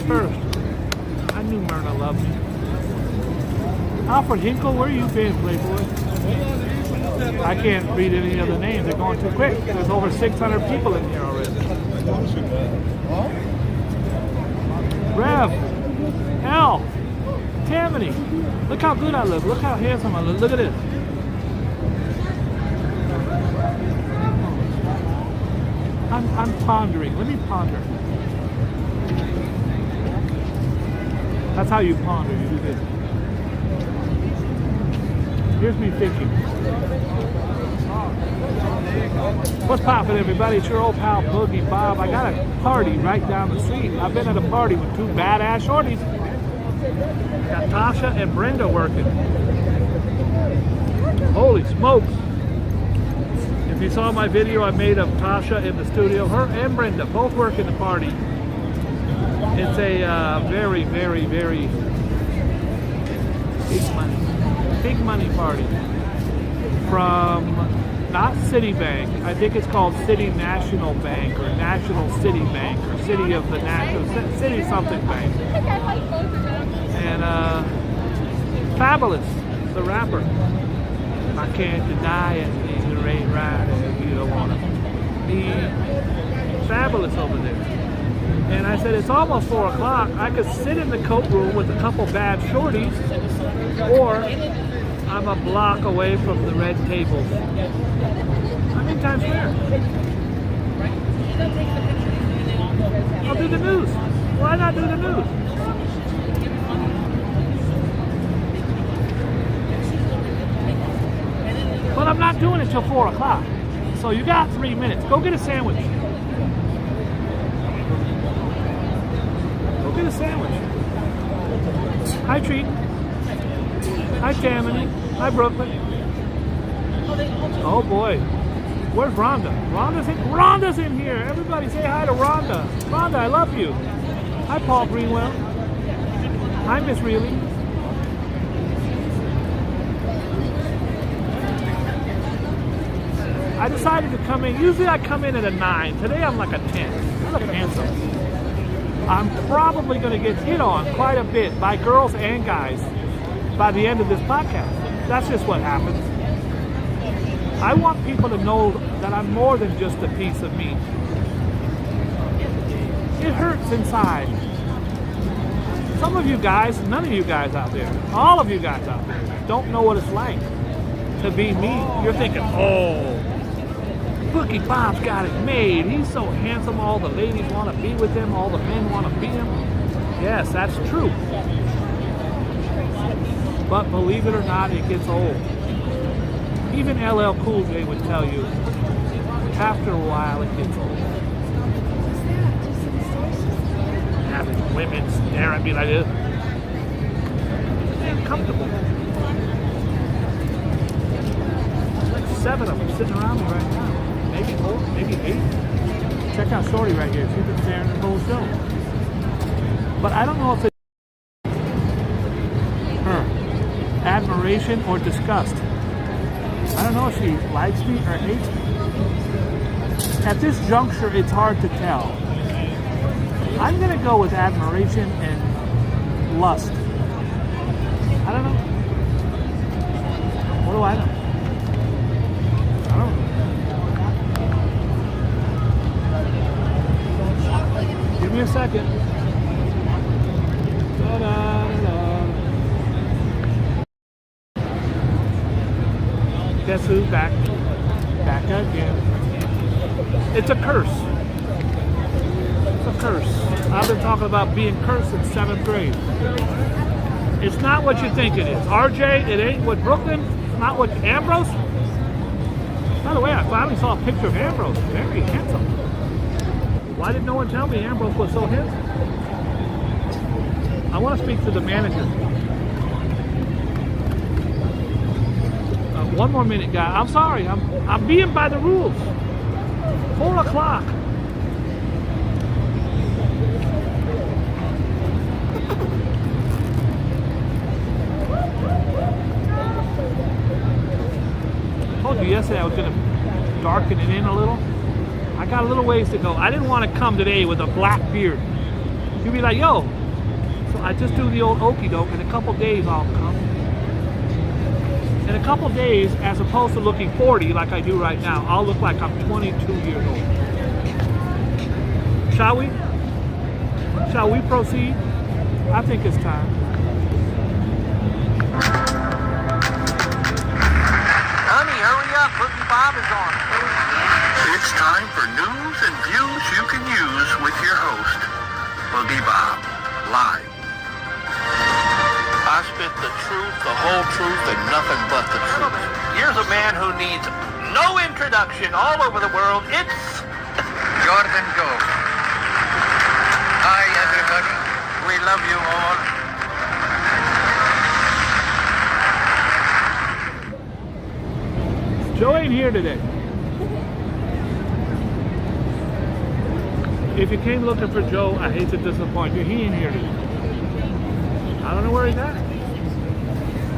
first. I knew Myrna loved me. Alfred Hinkle, where you been, Playboy? I can't read any other names. They're going too quick. There's over 600 people in here already. Rev, Al, Tammany. Look how good I look. Look how handsome I look. Look at this. I'm pondering. Let me ponder. That's how you ponder. You do this. Here's me thinking. What's poppin', everybody? It's your old pal Boogie Bob. I got a party right down the street. I've been at a party with two badass shorties. Got Tasha and Brenda working. Holy smokes. If you saw my video I made of Tasha in the studio, her and Brenda both working the party. It's a very, very, very big money party from not Citibank. I think it's called City National Bank or National City Bank or City of the National City something Bank. And Fabulous, the rapper. I can't deny it. Either ain't right if you don't want to be Fabulous over there. And I said, it's almost 4 o'clock. I could sit in the coat room with a couple bad shorties, or I'm a block away from the red tables. I'm in Times Square. I'll do the news. Why not do the news? But I'm not doing it till 4 o'clock. So you got 3 minutes. Go get a sandwich. Go get a sandwich. Hi, Treat. Hi, Tammany. Hi, Brooklyn. Oh, boy. Where's Rhonda? Rhonda's in here. Everybody say hi to Rhonda. Rhonda, I love you. Hi, Paul Greenwell. Hi, Miss Reilly. I decided to come in. Usually I come in at a 9. Today I'm like a 10. I look handsome. I'm probably going to get hit on quite a bit by girls and guys by the end of this podcast. That's just what happens. I want people to know that I'm more than just a piece of meat. It hurts inside. Some of you guys, none of you guys out there, all of you guys out there, don't know what it's like to be me. You're thinking, oh, Boogie Bob's got it made. He's so handsome. All the ladies want to be with him. All the men want to be him. Yes, that's true. But believe it or not, it gets old. Even LL Cool J would tell you, after a while, it gets old. Having women stare at me like this. It's uncomfortable. There's like 7 of them sitting around me right now. Maybe more, maybe 8. Check out Shorty right here. She's been staring the whole show. But I don't know if it's her admiration or disgust. I don't know if she likes me or hates me. At this juncture, it's hard to tell. I'm going to go with admiration and lust. I don't know. What do I know? I don't know. Give me a second. Da-da-da-da. Guess who's back? Back again. It's a curse. It's a curse. I've been talking about being cursed in 7th grade. It's not what you think it is. RJ, it ain't what Brooklyn, it's not what Ambrose. By the way, I finally saw a picture of Ambrose. Very handsome. Why did no one tell me Ambrose was so handsome? I want to speak to the manager. One more minute, guy. I'm sorry. I'm being by the rules. 4 o'clock. I told you yesterday I was going to darken it in a little. I got a little ways to go. I didn't want to come today with a black beard. You'd be like, yo, so I just do the old okie doke. In a couple days, I'll come. In a couple days, as opposed to looking 40 like I do right now, I'll look like I'm 22 years old. Shall we? Shall we proceed? I think it's time. Honey, hurry up. Boogie Bob is on. It's time for news and views you can use with your host, Boogie Bob, live. I spit the truth, the whole truth, and nothing but the truth. Here's a man who needs no introduction all over the world. It's Jordan Go. Hi, everybody. We love you all. Joe ain't here today. If you came looking for Joe, I hate to disappoint you. He ain't here today. I don't know where he's at.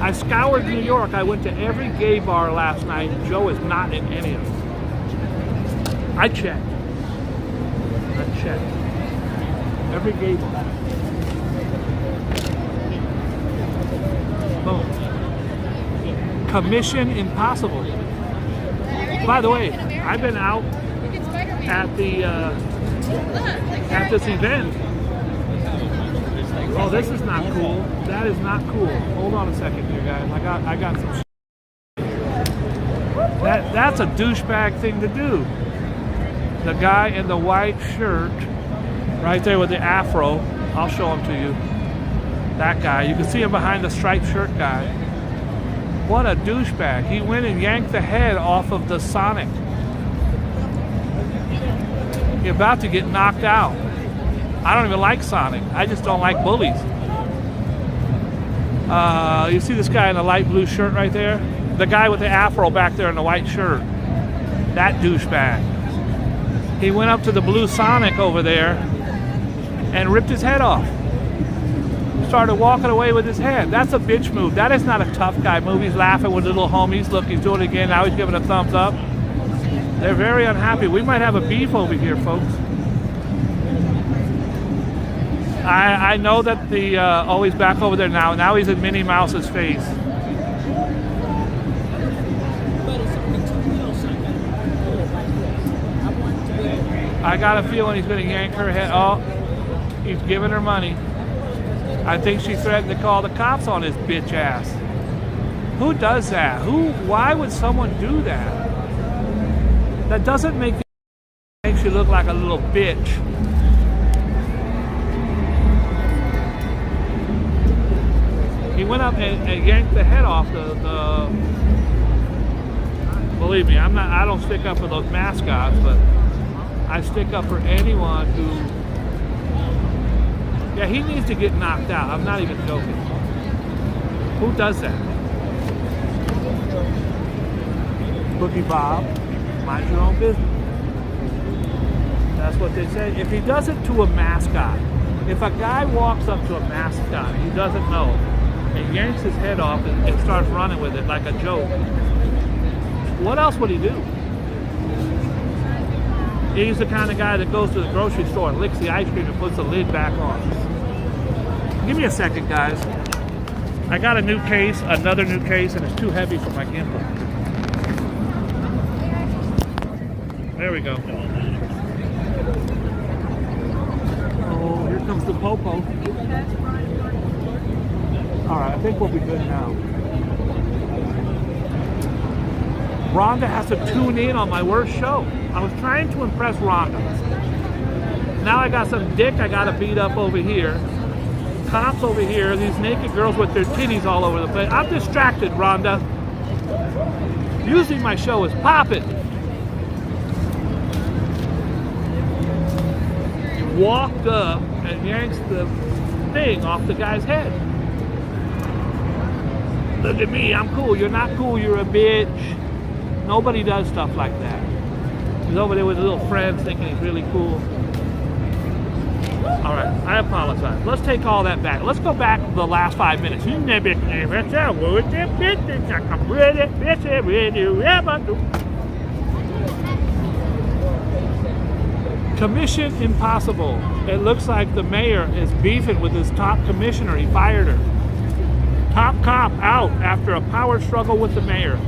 I scoured New York. I went to every gay bar last night. Joe is not in any of them. I checked. Every gay bar. Boom. Commission impossible. By the way, I've been out at the at this event. Oh, this is not cool. That is not cool. Hold on a second here, guys. I got some. That's a douchebag thing to do. The guy in the white shirt, right there with the afro. I'll show him to you. That guy. You can see him behind the striped shirt guy. What a douchebag. He went and yanked the head off of the Sonic. You're about to get knocked out. I don't even like Sonic. I just don't like bullies. You see this guy in the light blue shirt right there? The guy with the afro back there in the white shirt. That douchebag. He went up to the blue Sonic over there and ripped his head off. Started walking away with his head. That's a bitch move. That is not a tough guy move. He's laughing with little homies. Look, he's doing it again. Now he's giving a thumbs up. They're very unhappy. We might have a beef over here, folks. I know that the he's back over there now. Now he's in Minnie Mouse's face. I got a feeling he's going to yank her head. Oh, he's giving her money. I think she threatened to call the cops on his bitch ass. Who does that? Why would someone do that? That doesn't make you look like a little bitch. He went up and yanked the head off the. Believe me, I don't stick up for those mascots, but I stick up for anyone who. Yeah, he needs to get knocked out. I'm not even joking. Who does that? Boogie Bob, mind your own business. That's what they say. If he does it to a mascot, if a guy walks up to a mascot he doesn't know and yanks his head off and starts running with it like a joke, what else would he do? He's the kind of guy that goes to the grocery store and licks the ice cream and puts the lid back on. Give me a second, guys. I got a new case, another new case, and it's too heavy for my gimbal. There we go. Oh, here comes the popo. All right, I think we'll be good now. Rhonda has to tune in on my worst show. I was trying to impress Rhonda. Now I got some dick I gotta beat up over here. Cops over here, these naked girls with their titties all over the place. I'm distracted, Rhonda. Usually my show is popping. He walked up and yanks the thing off the guy's head. Look at me, I'm cool. You're not cool, you're a bitch. Nobody does stuff like that. He's over there with his little friends thinking he's really cool. All right, I apologize. Let's take all that back. Let's go back the last 5 minutes. Commission impossible. It looks like the mayor is beefing with his top commissioner. He fired her. Top cop out after a power struggle with the mayor.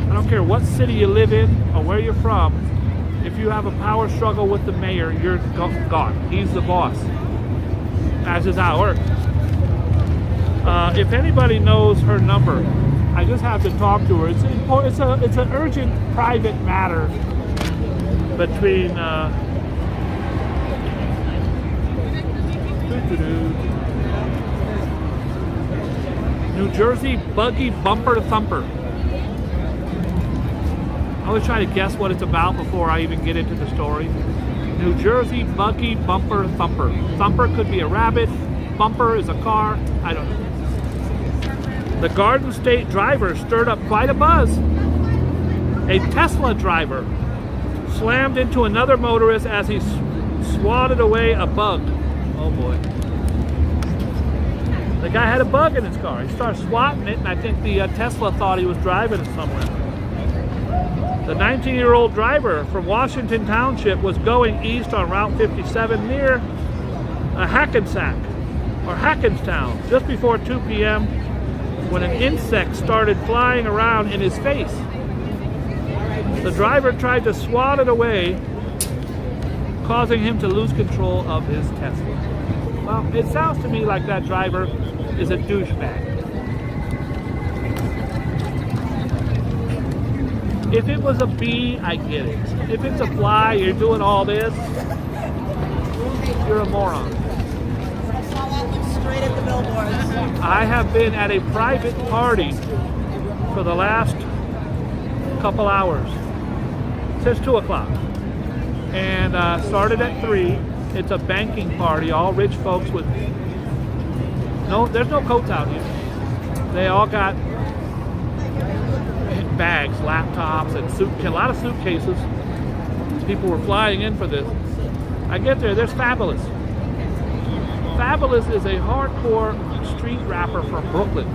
I don't care what city you live in or where you're from. If you have a power struggle with the mayor, you're gone. He's the boss. That's just how it works. If anybody knows her number, I just have to talk to her. It's an urgent private matter between New Jersey Buggy Bumper Thumper. I always try to guess what it's about before I even get into the story. New Jersey Buggy Bumper Thumper. Thumper could be a rabbit. Bumper is a car. I don't know. The Garden State driver stirred up quite a buzz. A Tesla driver slammed into another motorist as he swatted away a bug. Oh boy. The guy had a bug in his car. He started swatting it, and I think the Tesla thought he was driving it somewhere. The 19-year-old driver from Washington Township was going east on Route 57 near Hackensack or Hackenstown just before 2 p.m. when an insect started flying around in his face. The driver tried to swat it away, causing him to lose control of his Tesla. Well, it sounds to me like that driver is a douchebag. If it was a bee, I get it. If it's a fly, you're doing all this, you're a moron. Straight at the billboards. I have been at a private party for the last couple hours, since 2 o'clock. And started at 3. It's a banking party, all rich folks with there's no coats out here. They all got bags, laptops, and a lot of suitcases. People were flying in for this. I get there, there's Fabulous. Fabulous is a hardcore street rapper from Brooklyn.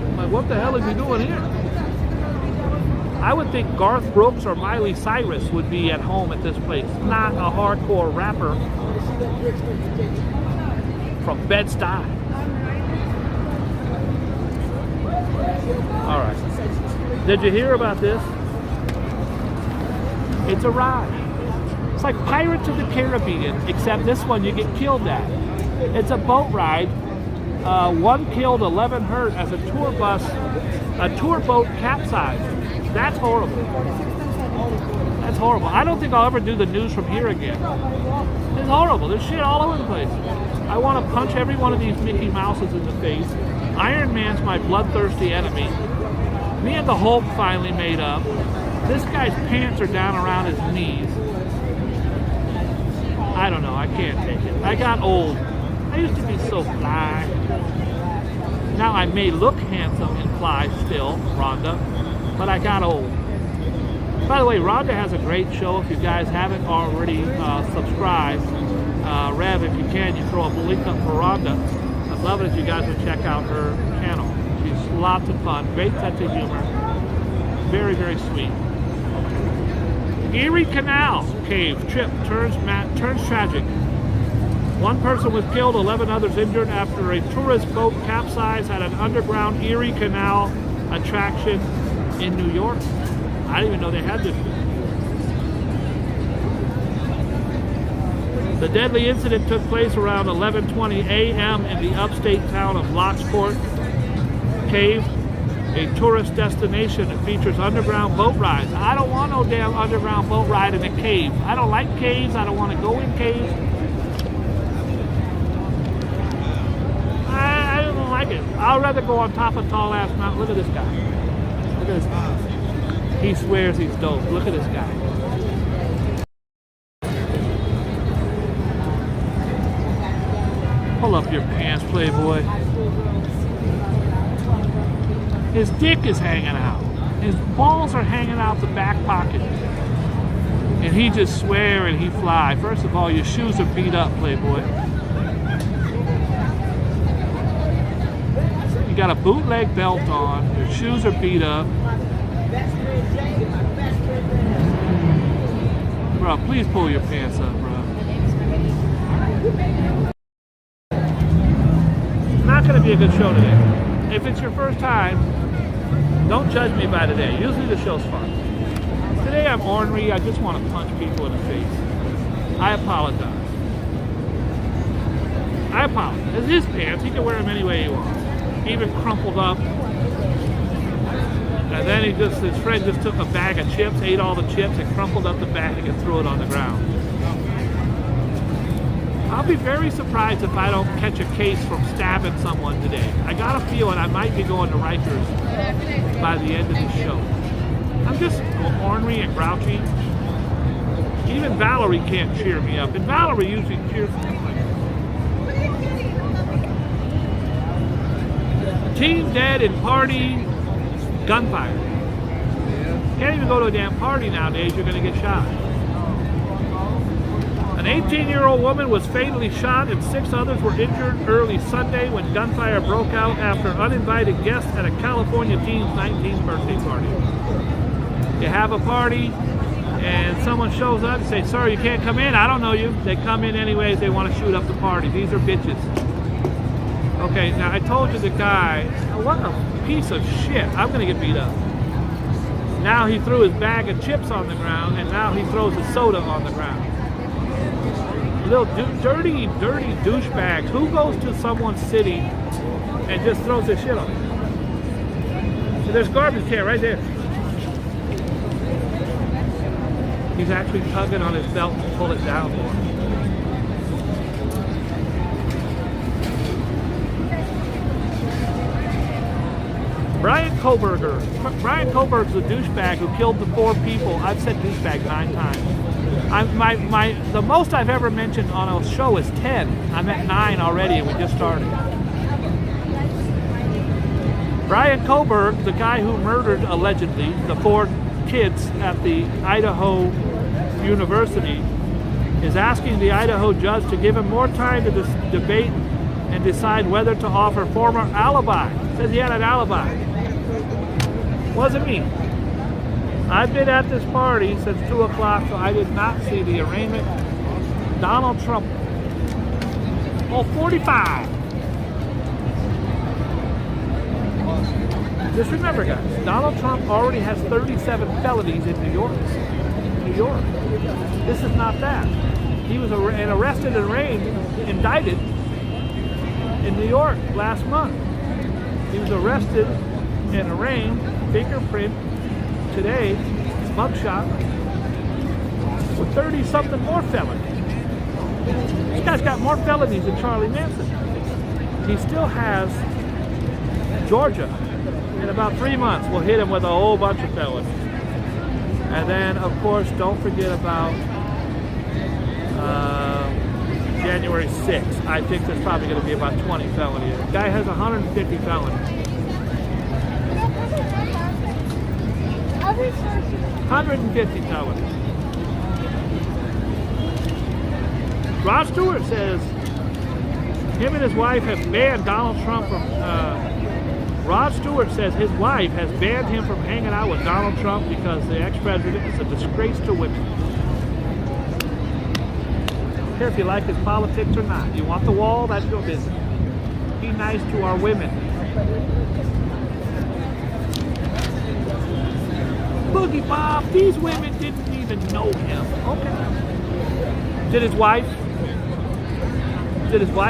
I'm like, what the hell is he doing here? I would think Garth Brooks or Miley Cyrus would be at home at this place, not a hardcore rapper from Bed-Stuy. All right. Did you hear about this? It's a ride. It's like Pirates of the Caribbean, except this one you get killed at. It's a boat ride. 1 killed, 11 hurt as a tour boat capsized. That's horrible. That's horrible. I don't think I'll ever do the news from here again. It's horrible. There's shit all over the place. I want to punch every one of these Mickey Mouses in the face. Iron Man's my bloodthirsty enemy. Me and the Hulk finally made up. This guy's pants are down around his knees. I don't know. I can't take it. I got old. I used to be so fly. Now I may look handsome and fly still, Rhonda, but I got old. By the way, Rhonda has a great show. If you guys haven't already subscribed, Rev, if you can, you throw a link up for Rhonda. I'd love it if you guys would check out her channel. She's lots of fun, great sense of humor, very, very sweet. Erie Canal cave trip turns tragic. 1 person was killed, 11 others injured after a tourist boat capsized at an underground Erie Canal attraction in New York. I didn't even know they had this. The deadly incident took place around 11:20 a.m. in the upstate town of Locksport Cave, a tourist destination that features underground boat rides. I don't want no damn underground boat ride in a cave. I don't like caves. I don't want to go in caves. I don't like it. I'd rather go on top of a tall-ass mountain. Look at this guy. Look at this guy. He swears he's dope. Look at this guy. Pull up your pants, Playboy. His dick is hanging out. His balls are hanging out the back pocket. And he just swear and he fly. First of all, your shoes are beat up, Playboy. You got a bootleg belt on. Your shoes are beat up. Bro, please pull your pants up, bro. Not going to be a good show today. If it's your first time, don't judge me by today. Usually the show's fun. Today I'm ornery. I just want to punch people in the face. I apologize. I apologize. It's his pants. He can wear them any way he wants. Even crumpled up. And then his friend just took a bag of chips, ate all the chips, and crumpled up the bag and threw it on the ground. I'll be very surprised if I don't catch a case from stabbing someone today. I got a feeling I might be going to Rikers by the end of the show. I'm just ornery and grouchy. Even Valerie can't cheer me up, and Valerie usually cheers me up. Team dead in party gunfire. Can't even go to a damn party nowadays, you're going to get shot. An 18-year-old woman was fatally shot and 6 others were injured early Sunday when gunfire broke out after uninvited guests at a California teen's 19th birthday party. You have a party and someone shows up and says, "Sir, you can't come in." "I don't know you." They come in anyways, they want to shoot up the party. These are bitches. Okay, now I told you the guy, what a piece of shit. I'm going to get beat up. Now he threw his bag of chips on the ground, and now he throws a soda on the ground. Little dirty douchebags. Who goes to someone's city and just throws their shit on it? So there's garbage can right there. He's actually tugging on his belt to pull it down for him. Brian Koberger. Brian Koberger's the douchebag who killed the 4 people. I've said douchebag 9 times. The most I've ever mentioned on a show is 10. I'm at 9 already, and we just started. Brian Koberg, the guy who murdered, allegedly, the 4 kids at the Idaho University, is asking the Idaho judge to give him more time to debate and decide whether to offer former alibi. Says he had an alibi. Wasn't me. I've been at this party since 2 o'clock, so I did not see the arraignment. Donald Trump. Oh, 45. Just remember, guys, Donald Trump already has 37 felonies in New York. This is not that. He was arrested and indicted in New York last month. He was arrested and arraigned, fingerprint today, mugshot, with 30-something more felonies. This guy's got more felonies than Charlie Manson. He still has Georgia. In about 3 months, we'll hit him with a whole bunch of felonies. And then, of course, don't forget about January 6th. I think there's probably going to be about 20 felonies. The guy has 150 felonies. 150 felonies. Rod Stewart says him and his wife have banned Donald Trump from... Rod Stewart says his wife has banned him from hanging out with Donald Trump because the ex-president is a disgrace to women. I don't care if you like his politics or not. You want the wall? That's your business. Be nice to our women. Boogie Bob, these women didn't even know him. Okay. Did his wife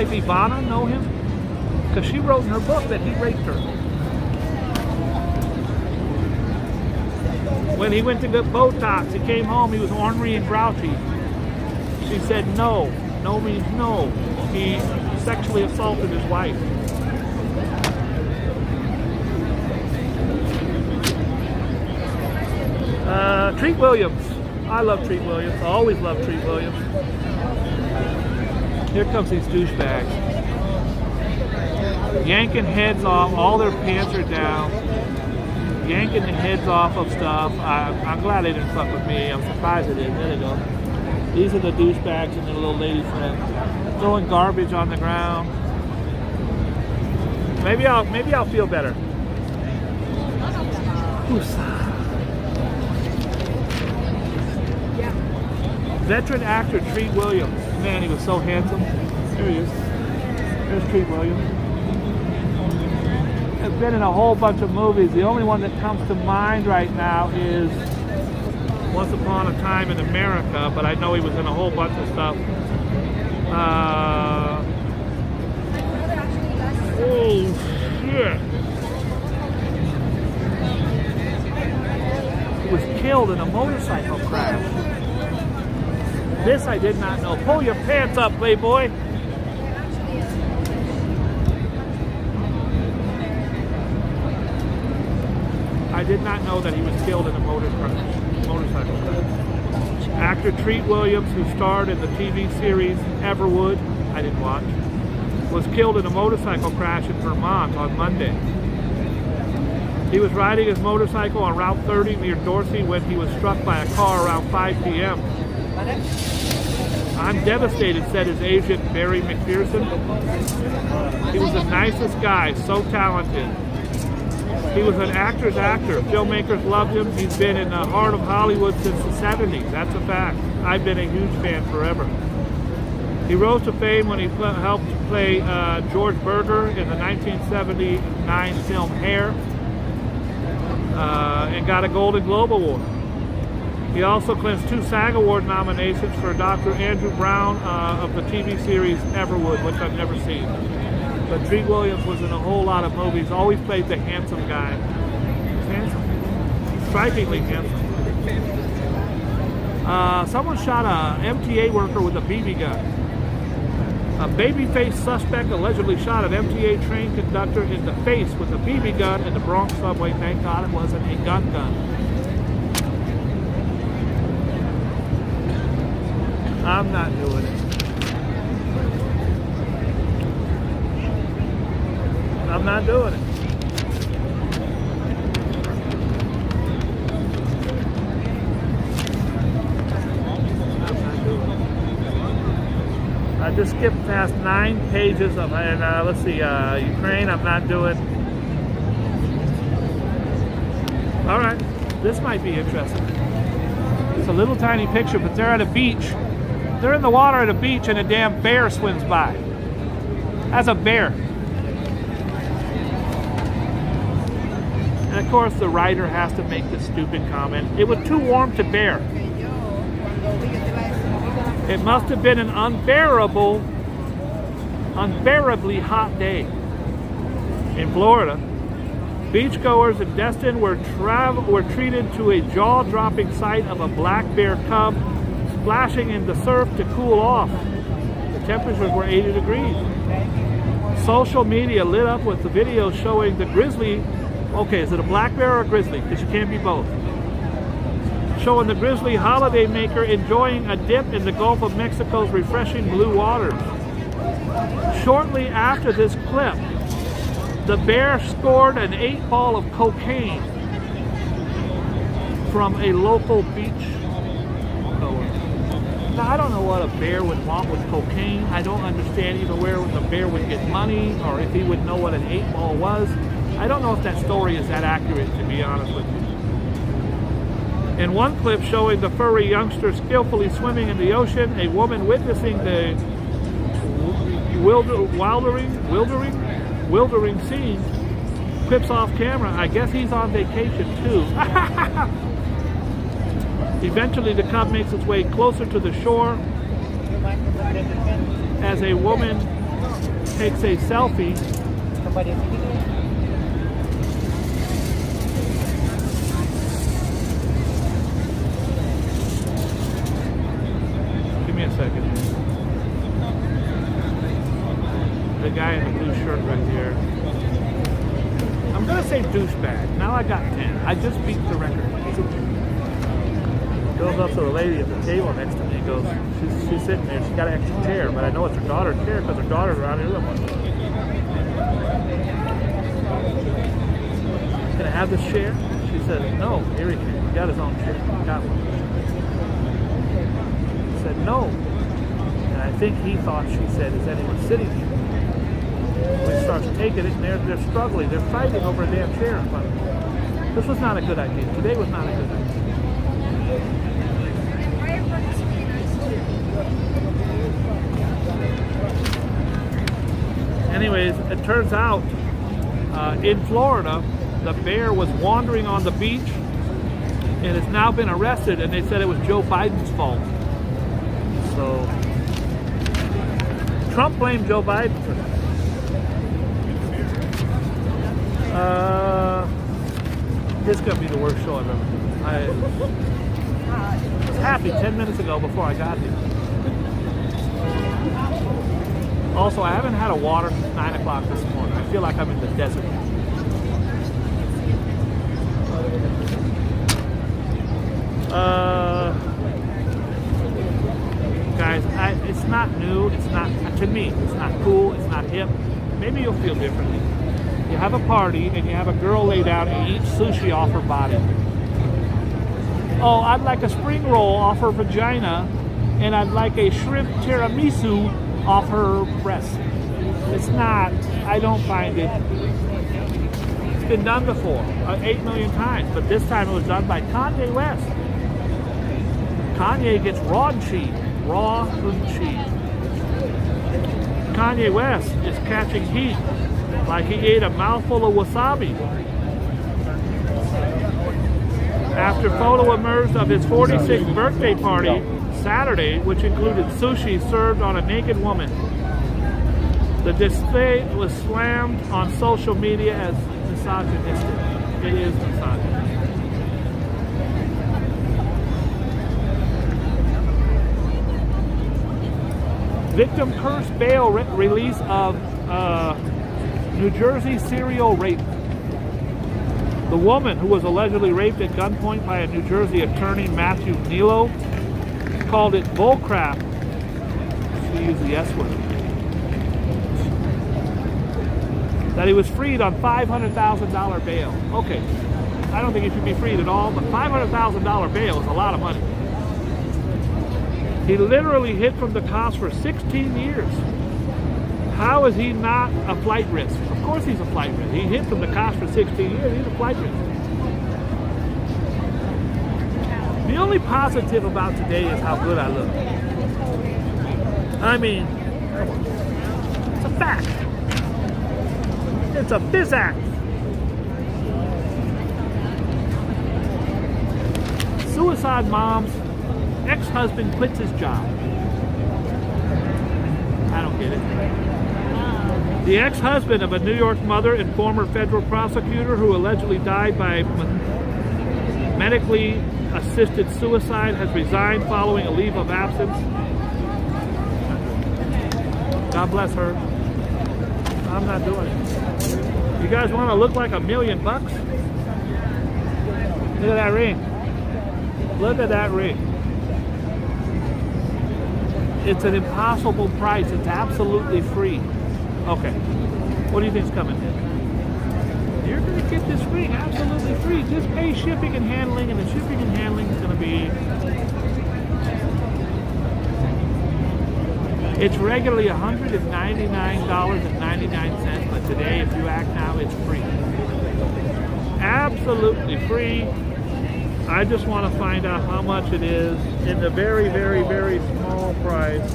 Ivana know him? Because she wrote in her book that he raped her. When he went to get Botox, he came home, he was ornery and grouchy. She said no. No means no. He sexually assaulted his wife. Treat Williams. I love Treat Williams. I always love Treat Williams. Here comes these douchebags. Yanking heads off, all their pants are down. Yanking the heads off of stuff. I'm glad they didn't fuck with me. I'm surprised they didn't. There they go. These are the douchebags and their little lady friend. Throwing garbage on the ground. Maybe I'll feel better. Veteran actor Treat Williams. Man, he was so handsome. There he is. There's Treat Williams. Has been in a whole bunch of movies. The only one that comes to mind right now is Once Upon a Time in America, but I know he was in a whole bunch of stuff. Oh shit! He was killed in a motorcycle crash. This I did not know. Pull your pants up, Playboy. I did not know that he was killed in a motorcycle crash. Actor Treat Williams, who starred in the TV series Everwood, I didn't watch, was killed in a motorcycle crash in Vermont on Monday. He was riding his motorcycle on Route 30 near Dorsey when he was struck by a car around 5 p.m. I'm devastated, said his agent Barry McPherson. He was the nicest guy, so talented. He was an actor's actor. Filmmakers loved him. He's been in the heart of Hollywood since the 70s. That's a fact. I've been a huge fan forever. He rose to fame when he helped play George Berger in the 1979 film Hair and got a Golden Globe Award. He also clinched 2 SAG Award nominations for Dr. Andrew Brown of the TV series Everwood, which I've never seen. But Treat Williams was in a whole lot of movies, always played the handsome guy. He's handsome. Strikingly handsome. Someone shot a MTA worker with a BB gun. A baby-faced suspect allegedly shot an MTA train conductor in the face with a BB gun in the Bronx subway. Thank God it wasn't a gun. I'm not doing it. I'm not doing it. I just skipped past 9 pages of, and let's see, Ukraine, I'm not doing. All right, this might be interesting. It's a little tiny picture, but they're at a beach. They're in the water at a beach and a damn bear swims by. That's a bear. And of course the writer has to make this stupid comment. It was too warm to bear. It must have been an unbearably hot day. In Florida, beachgoers in Destin were treated to a jaw-dropping sight of a black bear cub splashing in the surf to cool off. The temperatures were 80 degrees. Social media lit up with the video showing the grizzly. Okay, is it a black bear or a grizzly? Because you can't be both. Showing the grizzly holiday maker enjoying a dip in the Gulf of Mexico's refreshing blue waters. Shortly after this clip, the bear scored an 8-ball of cocaine from a local beach goer. Now, I don't know what a bear would want with cocaine. I don't understand either where the bear would get money or if he would know what an 8-ball was. I don't know if that story is that accurate, to be honest with you. In one clip showing the furry youngster skillfully swimming in the ocean, a woman witnessing the wildering scene clips off camera. I guess he's on vacation too. Eventually the cub makes its way closer to the shore as a woman takes a selfie. Give me a second. The guy in the blue shirt right here. I'm gonna say douchebag. Now I got 10. I just beat the record. Goes up to the lady at the table next to me and goes, she's sitting there, she's got an extra chair, but I know it's her daughter's chair because her daughter's around here. Can I have this chair? She said, no, here he can. He got his own chair. Got one. He said, no. And I think he thought she said, is anyone sitting here? When he starts taking it, and they're struggling. They're fighting over a damn chair in front of them. This was not a good idea. Today was not a good idea. Anyways, it turns out in Florida, the bear was wandering on the beach and has now been arrested, and they said it was Joe Biden's fault. So Trump blamed Joe Biden for that. This is going to be the worst show I've ever done. I was happy 10 minutes ago before I got here. Also, I haven't had a water since 9 o'clock this morning. I feel like I'm in the desert. Guys, it's not new. It's not, to me, it's not cool. It's not hip. Maybe you'll feel differently. You have a party and you have a girl lay down and eat sushi off her body. Oh, I'd like a spring roll off her vagina, and I'd like a shrimp tiramisu off her breast. It's not, I don't find it. It's been done before, 8 million times, but this time it was done by Kanye West. Kanye gets raunchy. Kanye West is catching heat like he ate a mouthful of wasabi. After photo emerged of his 46th birthday party Saturday, which included sushi served on a naked woman. The display was slammed on social media as misogynistic. It is misogynistic. Victim curse bail release of New Jersey serial rape. The woman who was allegedly raped at gunpoint by a New Jersey attorney, Matthew Nilo, called it bullcrap. She used the S word. That he was freed on $500,000 bail. Okay, I don't think he should be freed at all, but $500,000 bail is a lot of money. He literally hid from the cops for 16 years. How is he not a flight risk? Of course he's a flight risk. He hid from the cops for 16 years. He's a flight risk. The only positive about today is how good I look. I mean, come on. It's a fact. It's a physact. Suicide mom's ex-husband quits his job. I don't get it. The ex-husband of a New York mother and former federal prosecutor who allegedly died by medically assisted suicide has resigned following a leave of absence. God bless her. I'm not doing it. You guys want to look like $1 million bucks? Look at that ring. Look at that ring. It's an impossible price. It's absolutely free. Okay. What do you think's coming in? You're going to get this ring absolutely free. Just pay shipping and handling, and the shipping and handling is going to be... It's regularly $199.99, but today, if you act now, it's free. Absolutely free. I just want to find out how much it is in the very, very, very small price.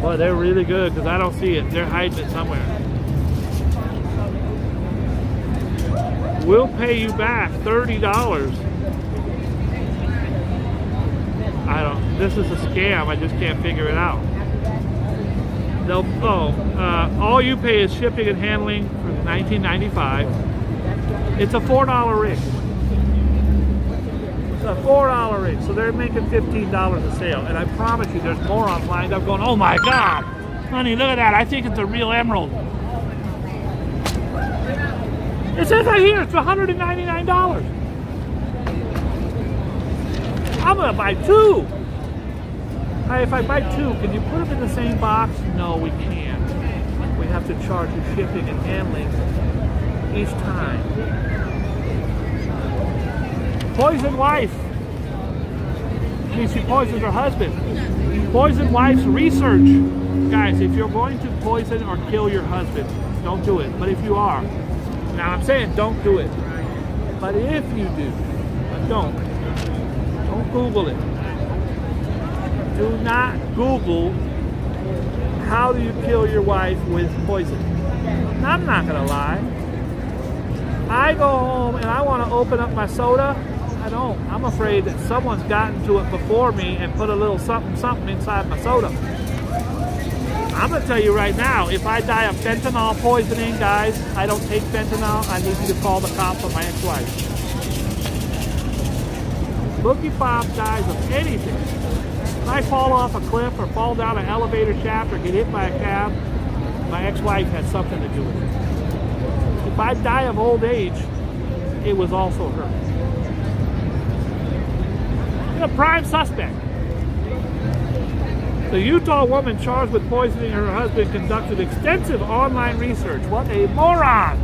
Boy, they're really good because I don't see it. They're hiding it somewhere. We'll pay you back $30. This is a scam. I just can't figure it out. All you pay is shipping and handling for $19.95. It's a $4 ring. It's a $4 ring. So they're making $15 a sale. And I promise you, there's more online. I'm going, oh my God, honey, look at that. I think it's a real emerald. It says right here, it's $199. I'm gonna buy two. Hey, if I buy two, can you put them in the same box? No, we can't. We have to charge you shipping and handling each time. Poison wife. Means she poisons her husband. Poison wife's research. Guys, if you're going to poison or kill your husband, don't do it. But if you are, now I'm saying don't do it. But if you do, don't Google it. Do not Google how do you kill your wife with poison. I'm not gonna lie. I go home and I want to open up my soda. I don't. I'm afraid that someone's gotten to it before me and put a little something inside my soda. I'm gonna tell you right now, if I die of fentanyl poisoning, guys, I don't take fentanyl. I need you to call the cops on my ex-wife. Boogie Bob dies of anything. If I fall off a cliff or fall down an elevator shaft or get hit by a cab, my ex-wife had something to do with it. If I die of old age, it was also her. A prime suspect. The Utah woman charged with poisoning her husband conducted extensive online research. What a moron!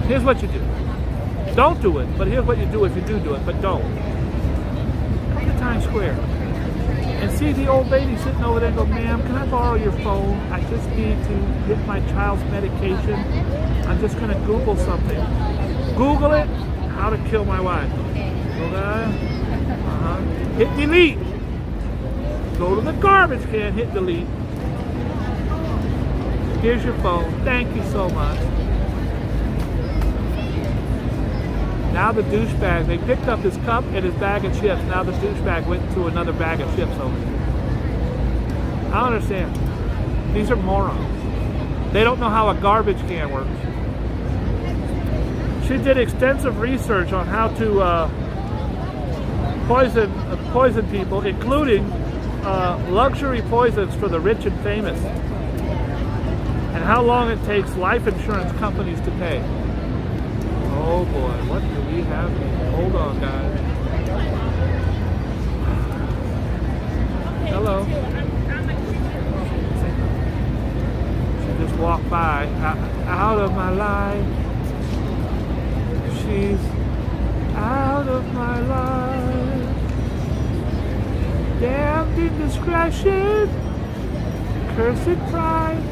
Here's what you do. Don't do it, but here's what you do if you do it, but don't. Come to Times Square and see the old lady sitting over there and go, ma'am, can I borrow your phone? I just need to get my child's medication. I'm just going to Google something. Google it, how to kill my wife. Okay? Hit delete. Go to the garbage can, hit delete. Here's your phone. Thank you so much. Now the douchebag, they picked up his cup and his bag of chips. Now the douchebag went to another bag of chips over there. I don't understand. These are morons. They don't know how a garbage can works. She did extensive research on how to poison people, including luxury poisons for the rich and famous, and how long it takes life insurance companies to pay. Oh boy, what do we have here? Hold on, guys. Hello. She just walked by, out of my life. She's out of my life. Damned indiscretion, cursed pride.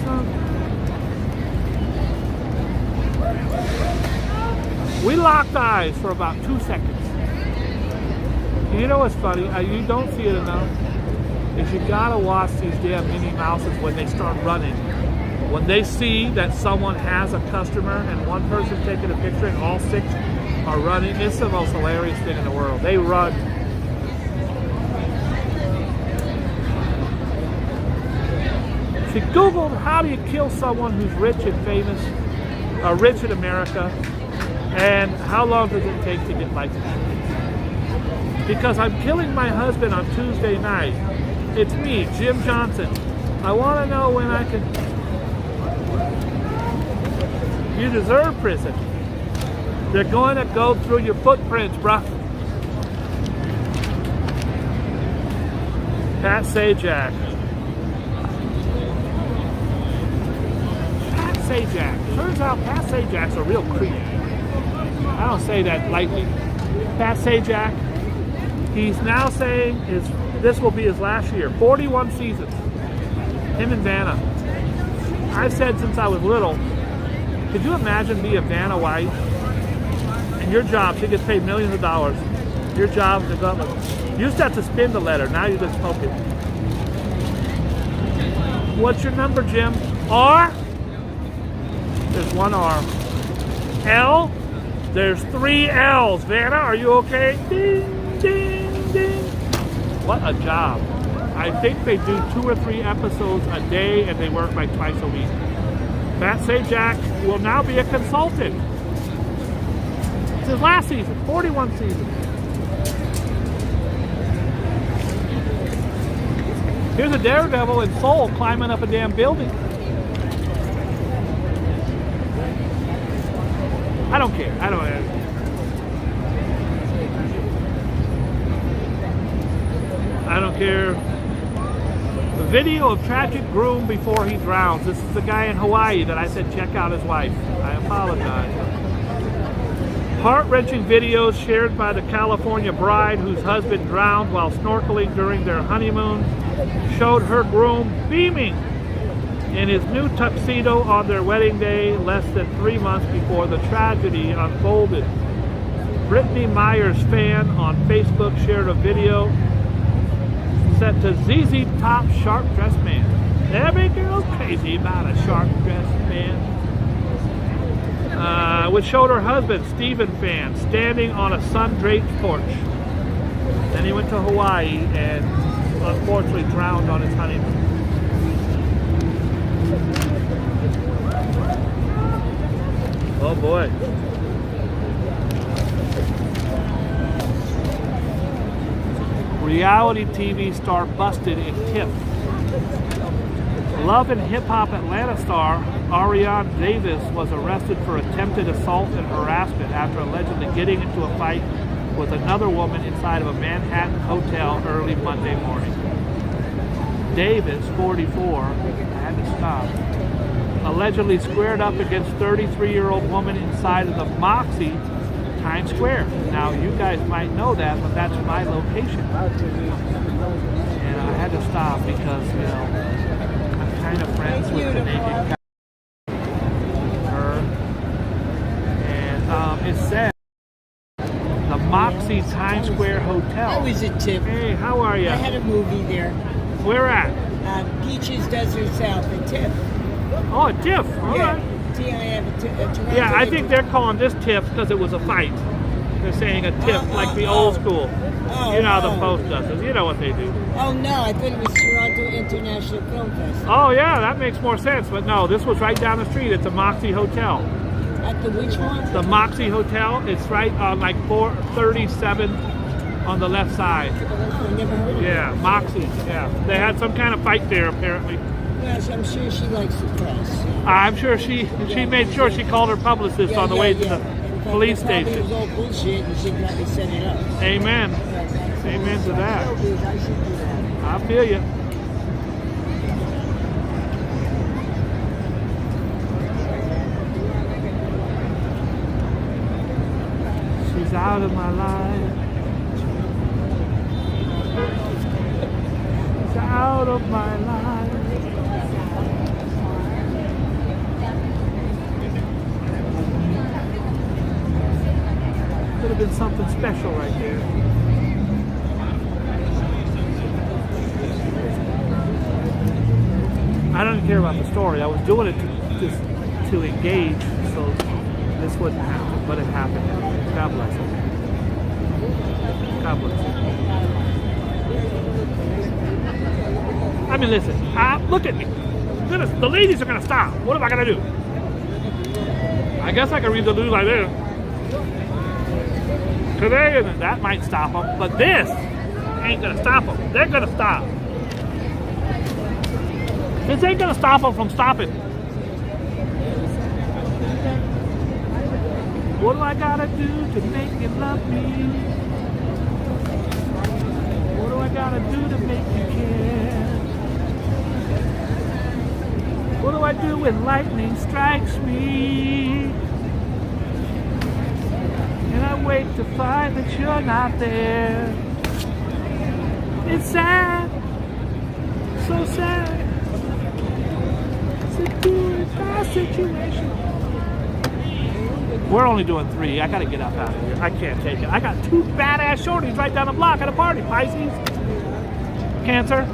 Something. We locked eyes for about 2 seconds. You know what's funny? You don't see it enough. Is you gotta watch these damn Minnie Mouses when they start running. When they see that someone has a customer and one person taking a picture and all 6 are running, it's the most hilarious thing in the world. They run. She Googled how do you kill someone who's rich and famous, rich in America, and how long does it take to get life insurance? Because I'm killing my husband on Tuesday night. It's me, Jim Johnson. I want to know when I can... You deserve prison. They're going to go through your footprints, bruh. Pat Sajak. Pat Sajak. Turns out Pat Sajak's a real creep. I don't say that lightly. Pat Sajak, he's now saying this will be his last year. 41 seasons. Him and Vanna. I've said since I was little, could you imagine being a Vanna wife? And your job, she gets paid millions of dollars. Your job is up. You used to have to spin the letter. Now you just poke it. What's your number, Jim? R? There's 1 R. L? There's 3 L's. Vanna, are you okay? Ding, ding, ding. What a job. I think they do 2 or 3 episodes a day and they work like twice a week. Pat Sajak will now be a consultant. It's his last season, 41 seasons. Here's a daredevil in Seoul climbing up a damn building. I don't care. I don't care. The video of tragic groom before he drowns. This is the guy in Hawaii that I said check out his wife. I apologize. Heart-wrenching videos shared by the California bride whose husband drowned while snorkeling during their honeymoon showed her groom beaming in his new tuxedo on their wedding day less than 3 months before the tragedy unfolded. Brittany Meyer's fan on Facebook shared a video set to ZZ Top Sharp Dressed Man. Every girl's crazy about a sharp dressed man. Which showed her husband, Stephen Fan, standing on a sun-draped porch. Then he went to Hawaii and unfortunately drowned on his honeymoon. Oh boy. Reality TV star busted in tip. Love and Hip Hop Atlanta star Ariana Davis was arrested for attempted assault and harassment after allegedly getting into a fight with another woman inside of a Manhattan hotel early Monday morning. Davis, 44, I had to stop, allegedly squared up against 33-year-old woman inside of the Moxie Times Square. Now, you guys might know that, but that's my location. And I had to stop because, you know, I'm kind of friends with the naked her. And it said the Moxie Times Square Hotel. That was a tip. Hey, how are you? I had a movie there. Where at? Peaches Desert South, a tip. Oh, a TIFF. All Yeah. right. Toronto. Yeah, I think they're calling this TIFF because it was a fight. They're saying a TIFF, like the old school. You know how the Post does it. You know what they do. Oh, no, I thought it was Toronto International Film Festival. Oh, yeah, that makes more sense. But no, this was right down the street. It's a Moxie Hotel. At the which one? The Moxie Hotel. It's right on like 437 on the left side. Oh, I never heard of it. Yeah, Moxie. Yeah. They had some kind of fight there, apparently. Yes, I'm sure she likes the press. I'm sure she made sure she called her publicist on the way to the police It station. was all bullshit and she probably set it up. Amen. Amen to that. I should do that. I feel you. She's out of my life. She's out of my life. Could have been something special right there. I don't care about the story. I was doing it to engage, so this wouldn't happen, but it happened. God bless him. God bless him. I mean, listen. Look at me. The ladies are gonna stop. What am I gonna do? I guess I can read the news like this. Today, that might stop them, but this ain't gonna stop them. They're gonna stop. This ain't gonna stop them from stopping. What do I gotta do to make you love me? What do I gotta do to make you care? What do I do when lightning strikes me? And I wait to find that you're not there. It's sad, so sad. It's a bad situation. We're only doing 3. I gotta get up out of here. I can't take it. I got 2 badass shorties right down the block at a party. Pisces, Cancer,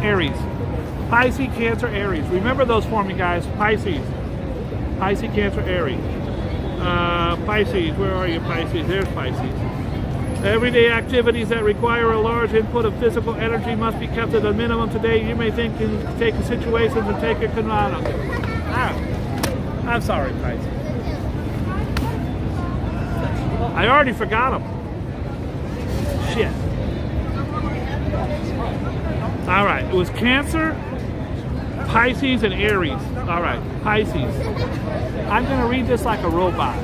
Aries. Pisces, Cancer, Aries. Remember those for me, guys. Pisces, Cancer, Aries. Pisces, where are you, Pisces? There's Pisces. Everyday activities that require a large input of physical energy must be kept at a minimum today. You may think you can take the situations and take a control. I'm sorry, Pisces. I already forgot them. Shit. All right, it was Cancer, Pisces, and Aries. All right, Pisces. I'm going to read this like a robot,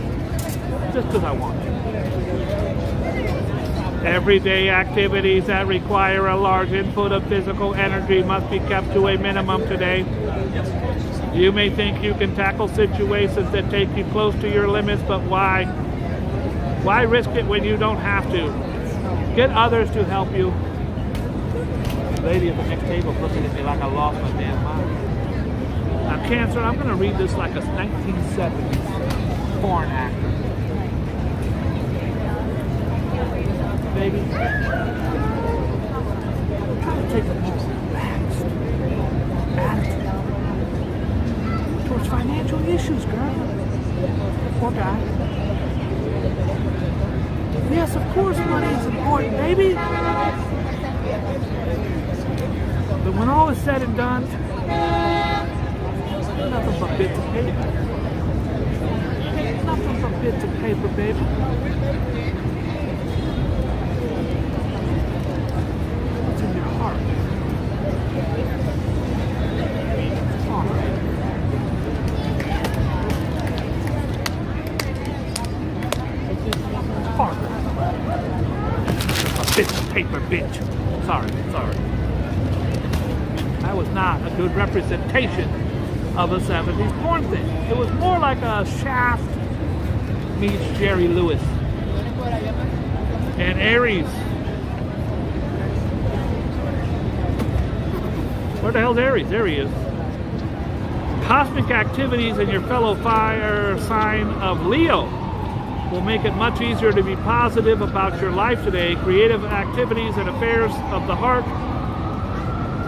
just because I want to. Everyday activities that require a large input of physical energy must be kept to a minimum today. You may think you can tackle situations that take you close to your limits, but why? Why risk it when you don't have to? Get others to help you. lady at the next table looking at me like I lost my damn mind. Now, Cancer, I'm going to read this like a 1970s porn actor. Baby, try to take a more relaxed attitude towards financial issues, girl. Poor guy. Yes, of course money is important, baby. But when all is said and done, nothing but bits of paper. Nothing but bits of paper, baby. What's in your heart? Heart. A bit of paper, bitch. Sorry. That was not a good representation of a 70s porn thing. It was more like a Shaft meets Jerry Lewis. And Aries. Where the hell's Aries? There he is. Cosmic activities in your fellow fire sign of Leo will make it much easier to be positive about your life today. Creative activities and affairs of the heart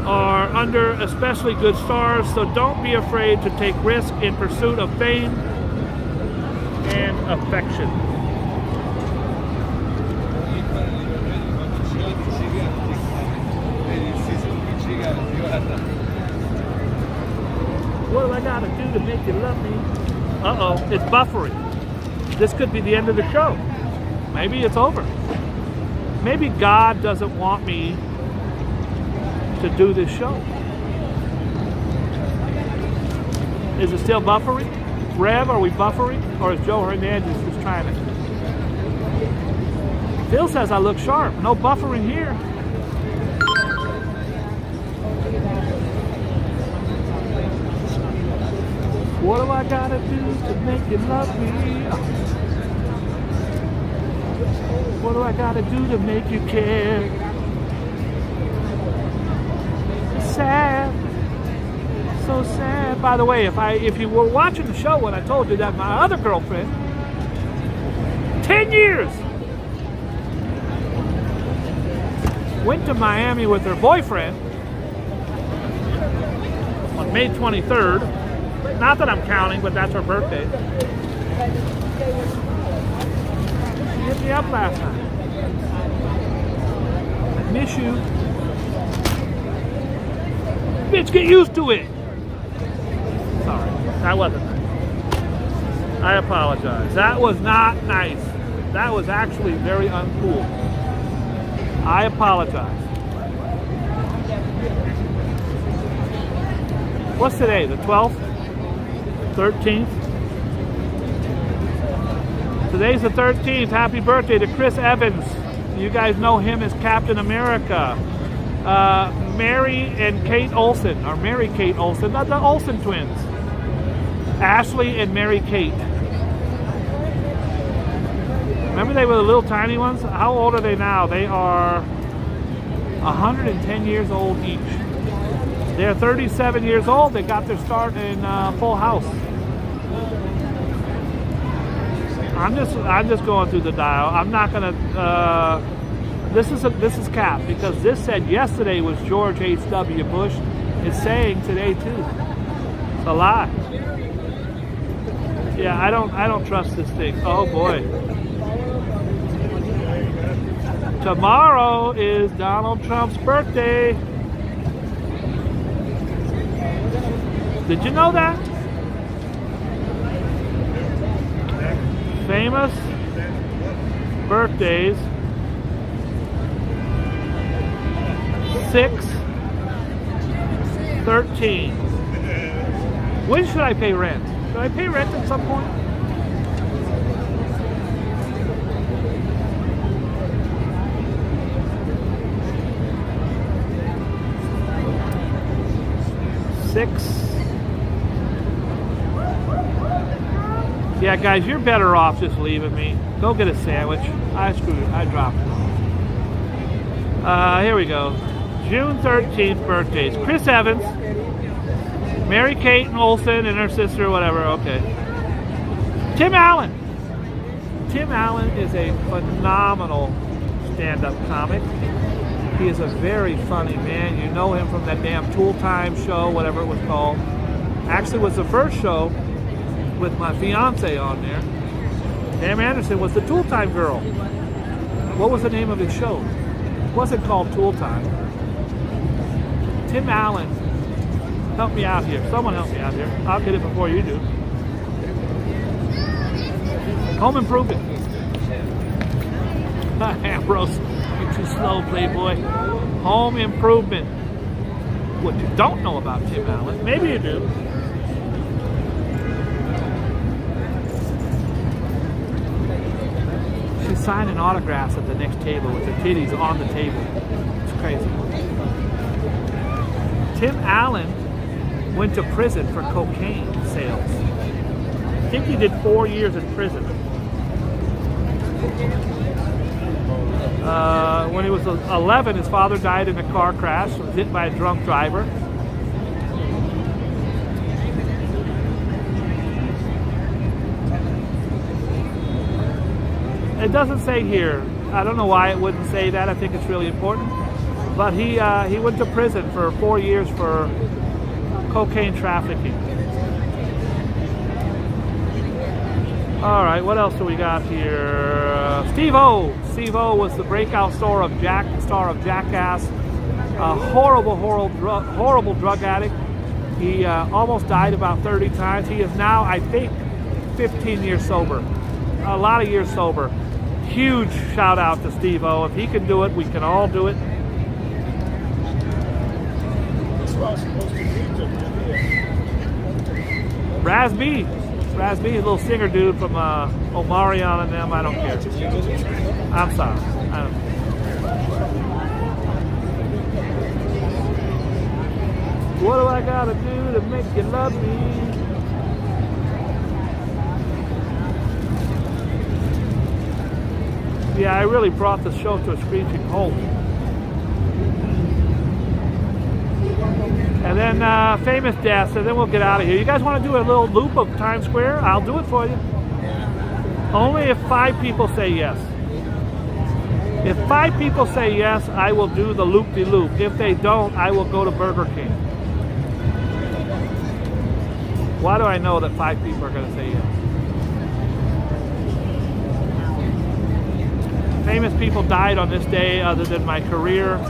are under especially good stars, so don't be afraid to take risk in pursuit of fame and affection. What do I gotta do to make you love me? Uh-oh, it's buffering. This could be the end of the show. Maybe it's over. Maybe God doesn't want me to do this show. Is it still buffering? Rev, are we buffering? Or is Joe Hernandez just trying to? Phil says I look sharp. No buffering here. What do I gotta do to make you love me? What do I gotta do to make you care? Sad, so sad. By the way, if you were watching the show when I told you that my other girlfriend, 10 years, went to Miami with her boyfriend on May 23rd. Not that I'm counting, but that's her birthday. She hit me up last night. I miss you. Bitch, get used to it. Sorry, that wasn't nice. I apologize. That was not nice. That was actually very uncool. I apologize. What's today, the 12th? 13th? Today's the 13th. Happy birthday to Chris Evans. You guys know him as Captain America. Mary and Kate Olsen, or Mary Kate Olsen, not the Olsen twins. Ashley and Mary Kate. Remember they were the little tiny ones? How old are they now? They are 110 years old each. They're 37 years old. They got their start in Full House. I'm just going through the dial. I'm not gonna. This is cap because this said yesterday was George H.W. Bush. It's saying today too. It's a lie. Yeah, I don't trust this thing. Oh boy. Tomorrow is Donald Trump's birthday. Did you know that? Famous birthdays. 6/13. When should I pay rent? Should I pay rent at some point? Yeah, guys, you're better off just leaving me. Go get a sandwich. I screwed it. I dropped it. Here we go. June 13th birthdays. Chris Evans, Mary Kate Olsen and her sister, whatever, okay. Tim Allen. Tim Allen is a phenomenal stand-up comic. He is a very funny man. You know him from that damn Tool Time show, whatever it was called. Actually, it was the first show with my fiance on there. Pam Anderson was the Tool Time girl. What was the name of his show? It wasn't called Tool Time. Tim Allen. Help me out here. Someone help me out here. I'll get it before you do. Home Improvement. Ambrose, you're too slow, Playboy. Home Improvement. What you don't know about Tim Allen, maybe you do. She's signing autographs at the next table with her titties on the table. It's crazy. Tim Allen went to prison for cocaine sales. I think he did 4 years in prison. When he was 11, his father died in a car crash. He was hit by a drunk driver. It doesn't say here. I don't know why it wouldn't say that. I think it's really important. But he went to prison for 4 years for cocaine trafficking. All right, what else do we got here? Steve-O. Steve-O was the breakout star of Jackass. A horrible drug addict. He almost died about 30 times. He is now, I think, 15 years sober. A lot of years sober. Huge shout out to Steve-O. If he can do it, we can all do it. Raz B. Raz B, a little singer dude from Omarion and them. I don't care. I'm sorry. I don't care. What do I gotta do to make you love me? Yeah, I really brought the show to a screeching halt. And then famous deaths, and then we'll get out of here. You guys want to do a little loop of Times Square? I'll do it for you. Only if 5 people say yes. If 5 people say yes, I will do the loop-de-loop. If they don't, I will go to Burger King. Why do I know that 5 people are going to say yes? Famous people died on this day other than my career.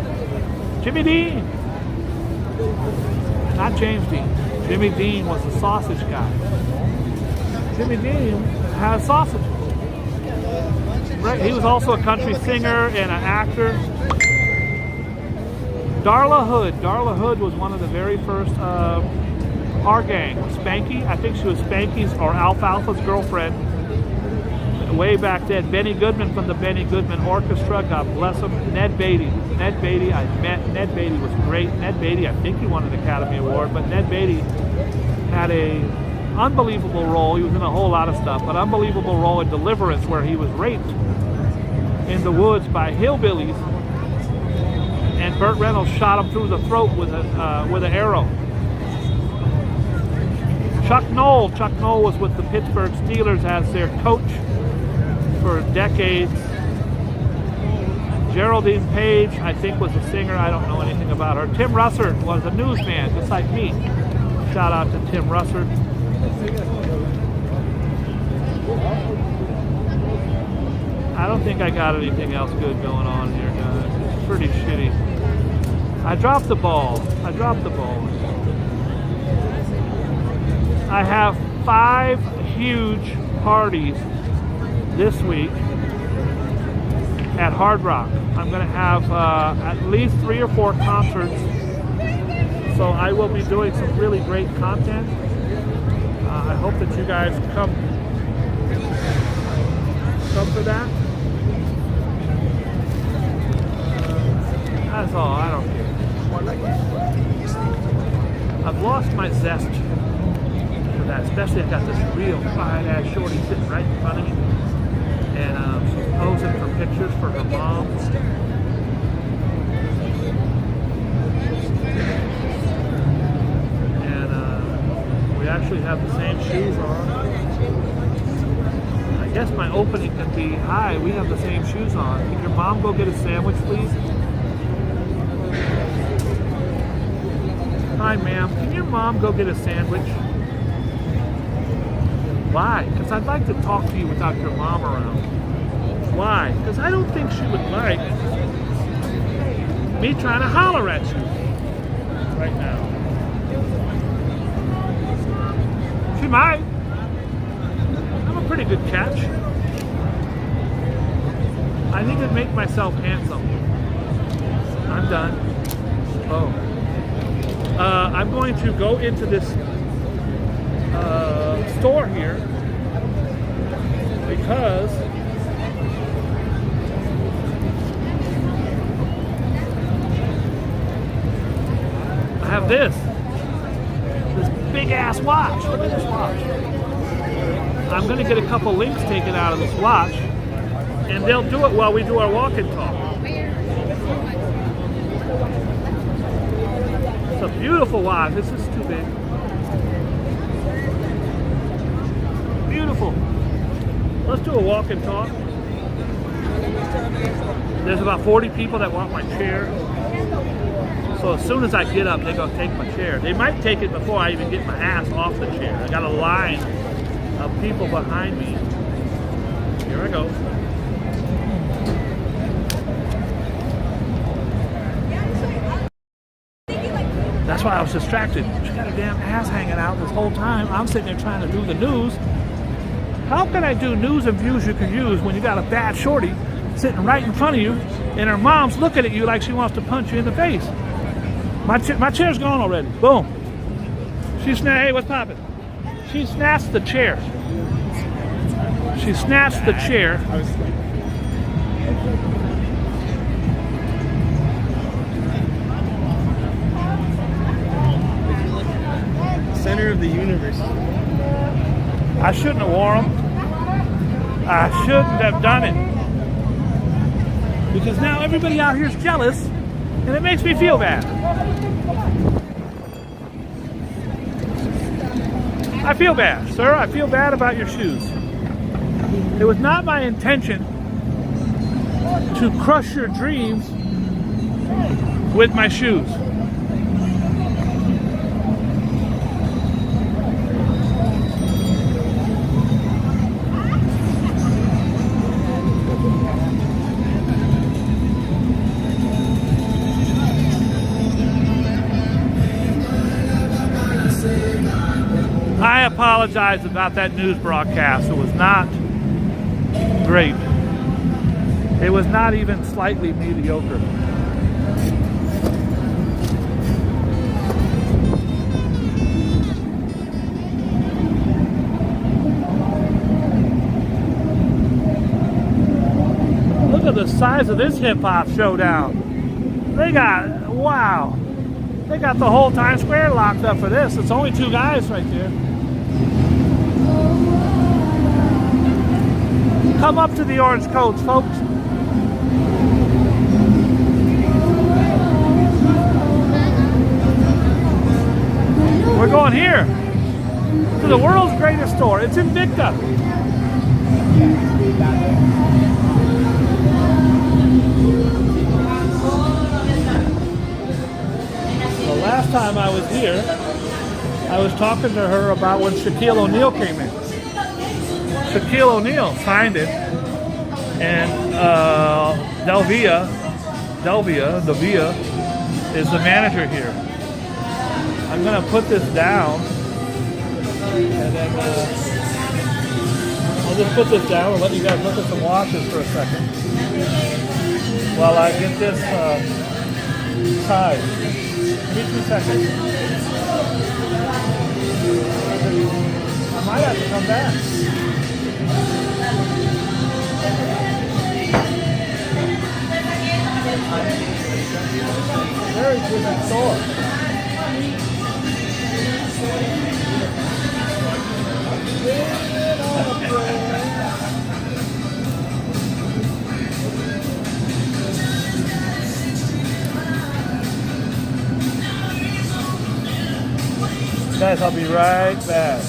Jimmy Dean. Not James Dean. Jimmy Dean was the sausage guy. Jimmy Dean has sausage. Right? He was also a country singer and an actor. Darla Hood. Darla Hood was one of the very first our gang. Spanky. I think she was Spanky's or Alfalfa's girlfriend. Way back then. Benny Goodman from the Benny Goodman Orchestra. God bless him. Ned Beatty. Ned Beatty, I met. Ned Beatty was great. Ned Beatty, I think he won an Academy Award, but Ned Beatty had a unbelievable role. He was in a whole lot of stuff, but unbelievable role in Deliverance where he was raped in the woods by hillbillies, and Burt Reynolds shot him through the throat with an arrow. Chuck Noll. Chuck Noll was with the Pittsburgh Steelers as their coach for decades. Geraldine Page, I think, was a singer. I don't know anything about her. Tim Russert was a newsman, just like me. Shout out to Tim Russert. I don't think I got anything else good going on here, guys. It's pretty shitty. I dropped the ball. I have 5 huge parties this week at Hard Rock. I'm going to have at least 3 or 4 concerts, so I will be doing some really great content. I hope that you guys come for that. That's all. I don't care. I've lost my zest for that, especially I've got this real fine-ass shorty sitting right in front of me. And she's posing for pictures for her mom. And we actually have the same shoes on. I guess my opening can be, hi, we have the same shoes on. Can your mom go get a sandwich, please? Hi, ma'am. Can your mom go get a sandwich? Why? Because I'd like to talk to you without your mom around. Why? Because I don't think she would like me trying to holler at you right now. She might. I'm a pretty good catch. I need to make myself handsome. I'm done. Oh. I'm going to go into this store here because I have this big ass watch. Look at this watch. I'm going to get a couple links taken out of this watch, and they'll do it while we do our walk and talk. It's a beautiful watch. This is too big. Beautiful. Let's do a walk and talk. There's about 40 people that want my chair. So as soon as I get up, they're going to take my chair. They might take it before I even get my ass off the chair. I got a line of people behind me. Here I go. That's why I was distracted. She got her damn ass hanging out this whole time. I'm sitting there trying to do the news. How can I do news and views you can use when you got a bad shorty sitting right in front of you and her mom's looking at you like she wants to punch you in the face? My chair's gone already. Boom. Hey, what's poppin'? She snatched the chair. She snatched the chair. Center of the universe. I shouldn't have worn them. I shouldn't have done it. Because now everybody out here is jealous, and it makes me feel bad. I feel bad, sir. I feel bad about your shoes. It was not my intention to crush your dreams with my shoes. I apologize about that news broadcast. It was not great. It was not even slightly mediocre. Look at the size of this hip-hop showdown. They got, wow. They got the whole Times Square locked up for this. It's only two guys right there. Come up to the orange coats, folks. We're going here to the world's greatest store. It's Invicta. The last time I was here, I was talking to her about when Shaquille O'Neal came in. Shaquille O'Neal signed it, and Delvia is the manager here. I'm gonna put this down, and then I'll just put this down and let you guys look at some watches for a second while I get this tied. Give me 2 seconds. I might have to come back. Very good store. guys, I'll be right back.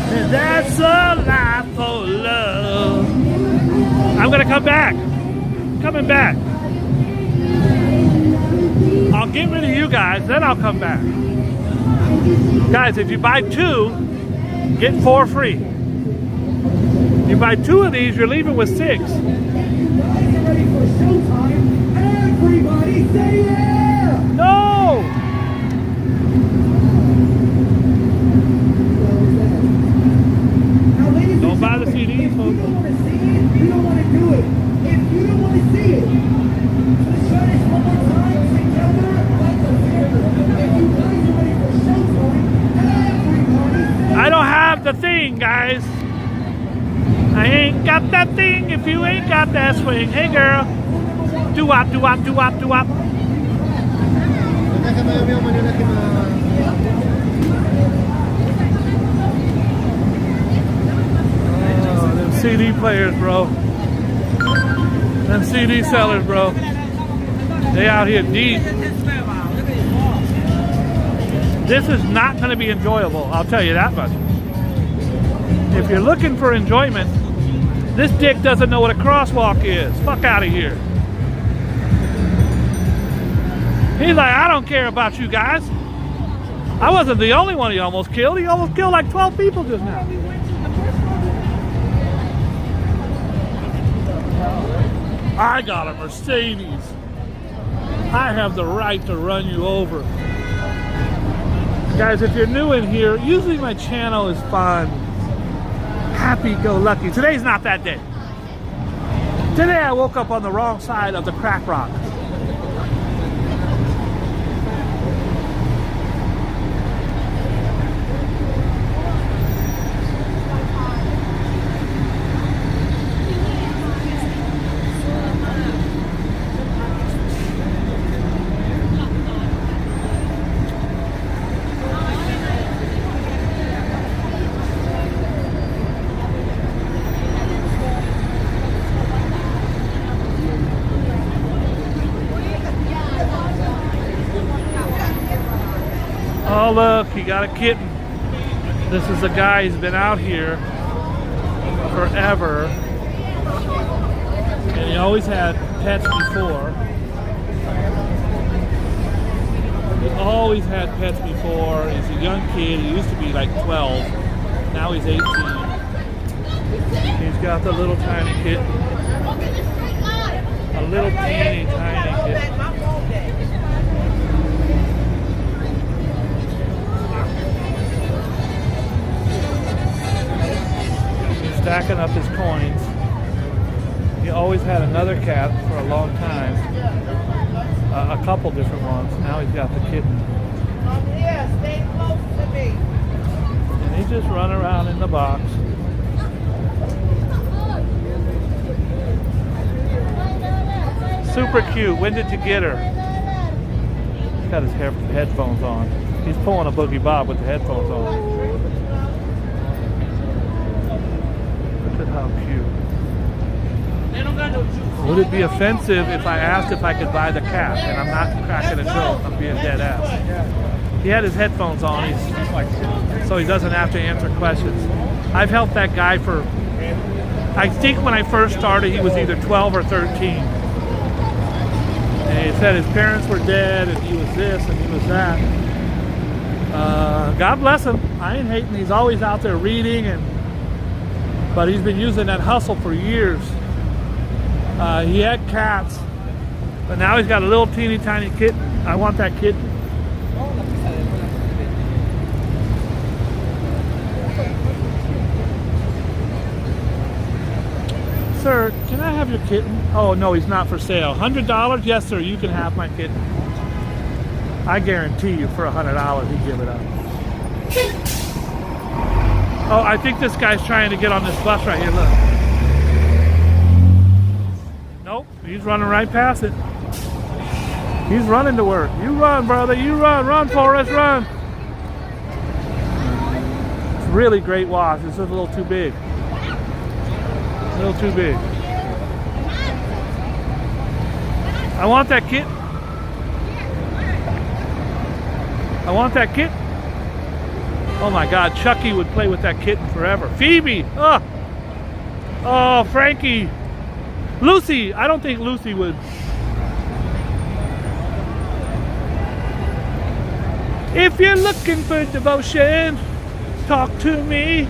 And that's a life for love. I'm gonna come back. Coming back. I'll get rid of you guys, then I'll come back. Guys, if you buy 2, get 4 free. You buy 2 of these, you're leaving with 6. No! Don't buy the CDs, folks. You don't want to do it. If you don't want to see it, let's try this one more time together like a family. If you guys are ready for showtime, everybody. I don't have the thing, guys. I ain't got that thing if you ain't got that swing. Hey, girl. Do-wop, do-wop, do-wop, do-wop. Oh, them CD players, bro. Them CD sellers, bro. They out here deep. This is not going to be enjoyable, I'll tell you that much. If you're looking for enjoyment, this dick doesn't know what a crosswalk is. Fuck out of here. He's like, I don't care about you guys. I wasn't the only one he almost killed. He almost killed like 12 people just now. I got a Mercedes. I have the right to run you over. Guys, if you're new in here, usually my channel is fun. Happy-go-lucky. Today's not that day. Today I woke up on the wrong side of the crack rock. Oh look, he got a kitten. This is a guy who's been out here forever. And he always had pets before. He always had pets before. He's a young kid. He used to be like 12. Now he's 18. He's got the little tiny kitten. A little teeny tiny kitten. Stacking up his coins. He always had another cat for a long time, a couple different ones. Now he's got the kitten. Yeah, stay close to me. And he just run around in the box. Super cute. When did you get her? He's got his headphones on. He's pulling a Boogie Bob with the headphones on. Look at how cute. Would it be offensive if I asked if I could buy the cat? And I'm not cracking a joke, I'm being dead ass. He had his headphones on, so he doesn't have to answer questions. I've helped that guy for, I think when I first started, he was either 12 or 13. And he said his parents were dead, and he was this, and he was that. God bless him. I ain't hating. He's always out there reading, but he's been using that hustle for years. He had cats, but now he's got a little teeny tiny kitten. I want that kitten. Sir, can I have your kitten? Oh no, he's not for sale. $100? Yes sir, you can have my kitten. I guarantee you for $100 he'd give it up. Oh, I think this guy's trying to get on this bus right here, look. Nope, he's running right past it. He's running to work. You run, brother, you run. Run, Forrest, run. It's really great watch. It's just a little too big. A little too big. I want that kit. I want that kit. Oh my God, Chucky would play with that kitten forever. Phoebe, oh, Frankie. Lucy, I don't think Lucy would. If you're looking for devotion, talk to me.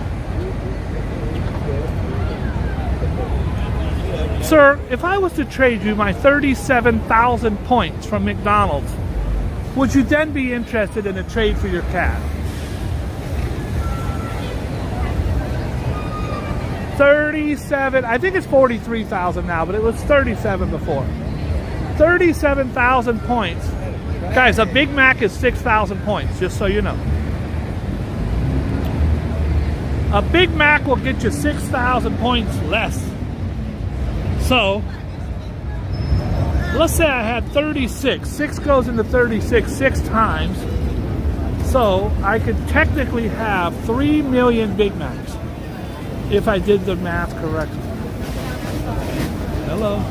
Sir, if I was to trade you my 37,000 points from McDonald's, would you then be interested in a trade for your cat? 37, I think it's 43,000 now, but it was 37 before. 37,000 points. Guys, a Big Mac is 6,000 points, just so you know. A Big Mac will get you 6,000 points less. So, let's say I had 36. 6 goes into 36 6 times. So, I could technically have 3 million Big Macs if I did the math correctly. Hello.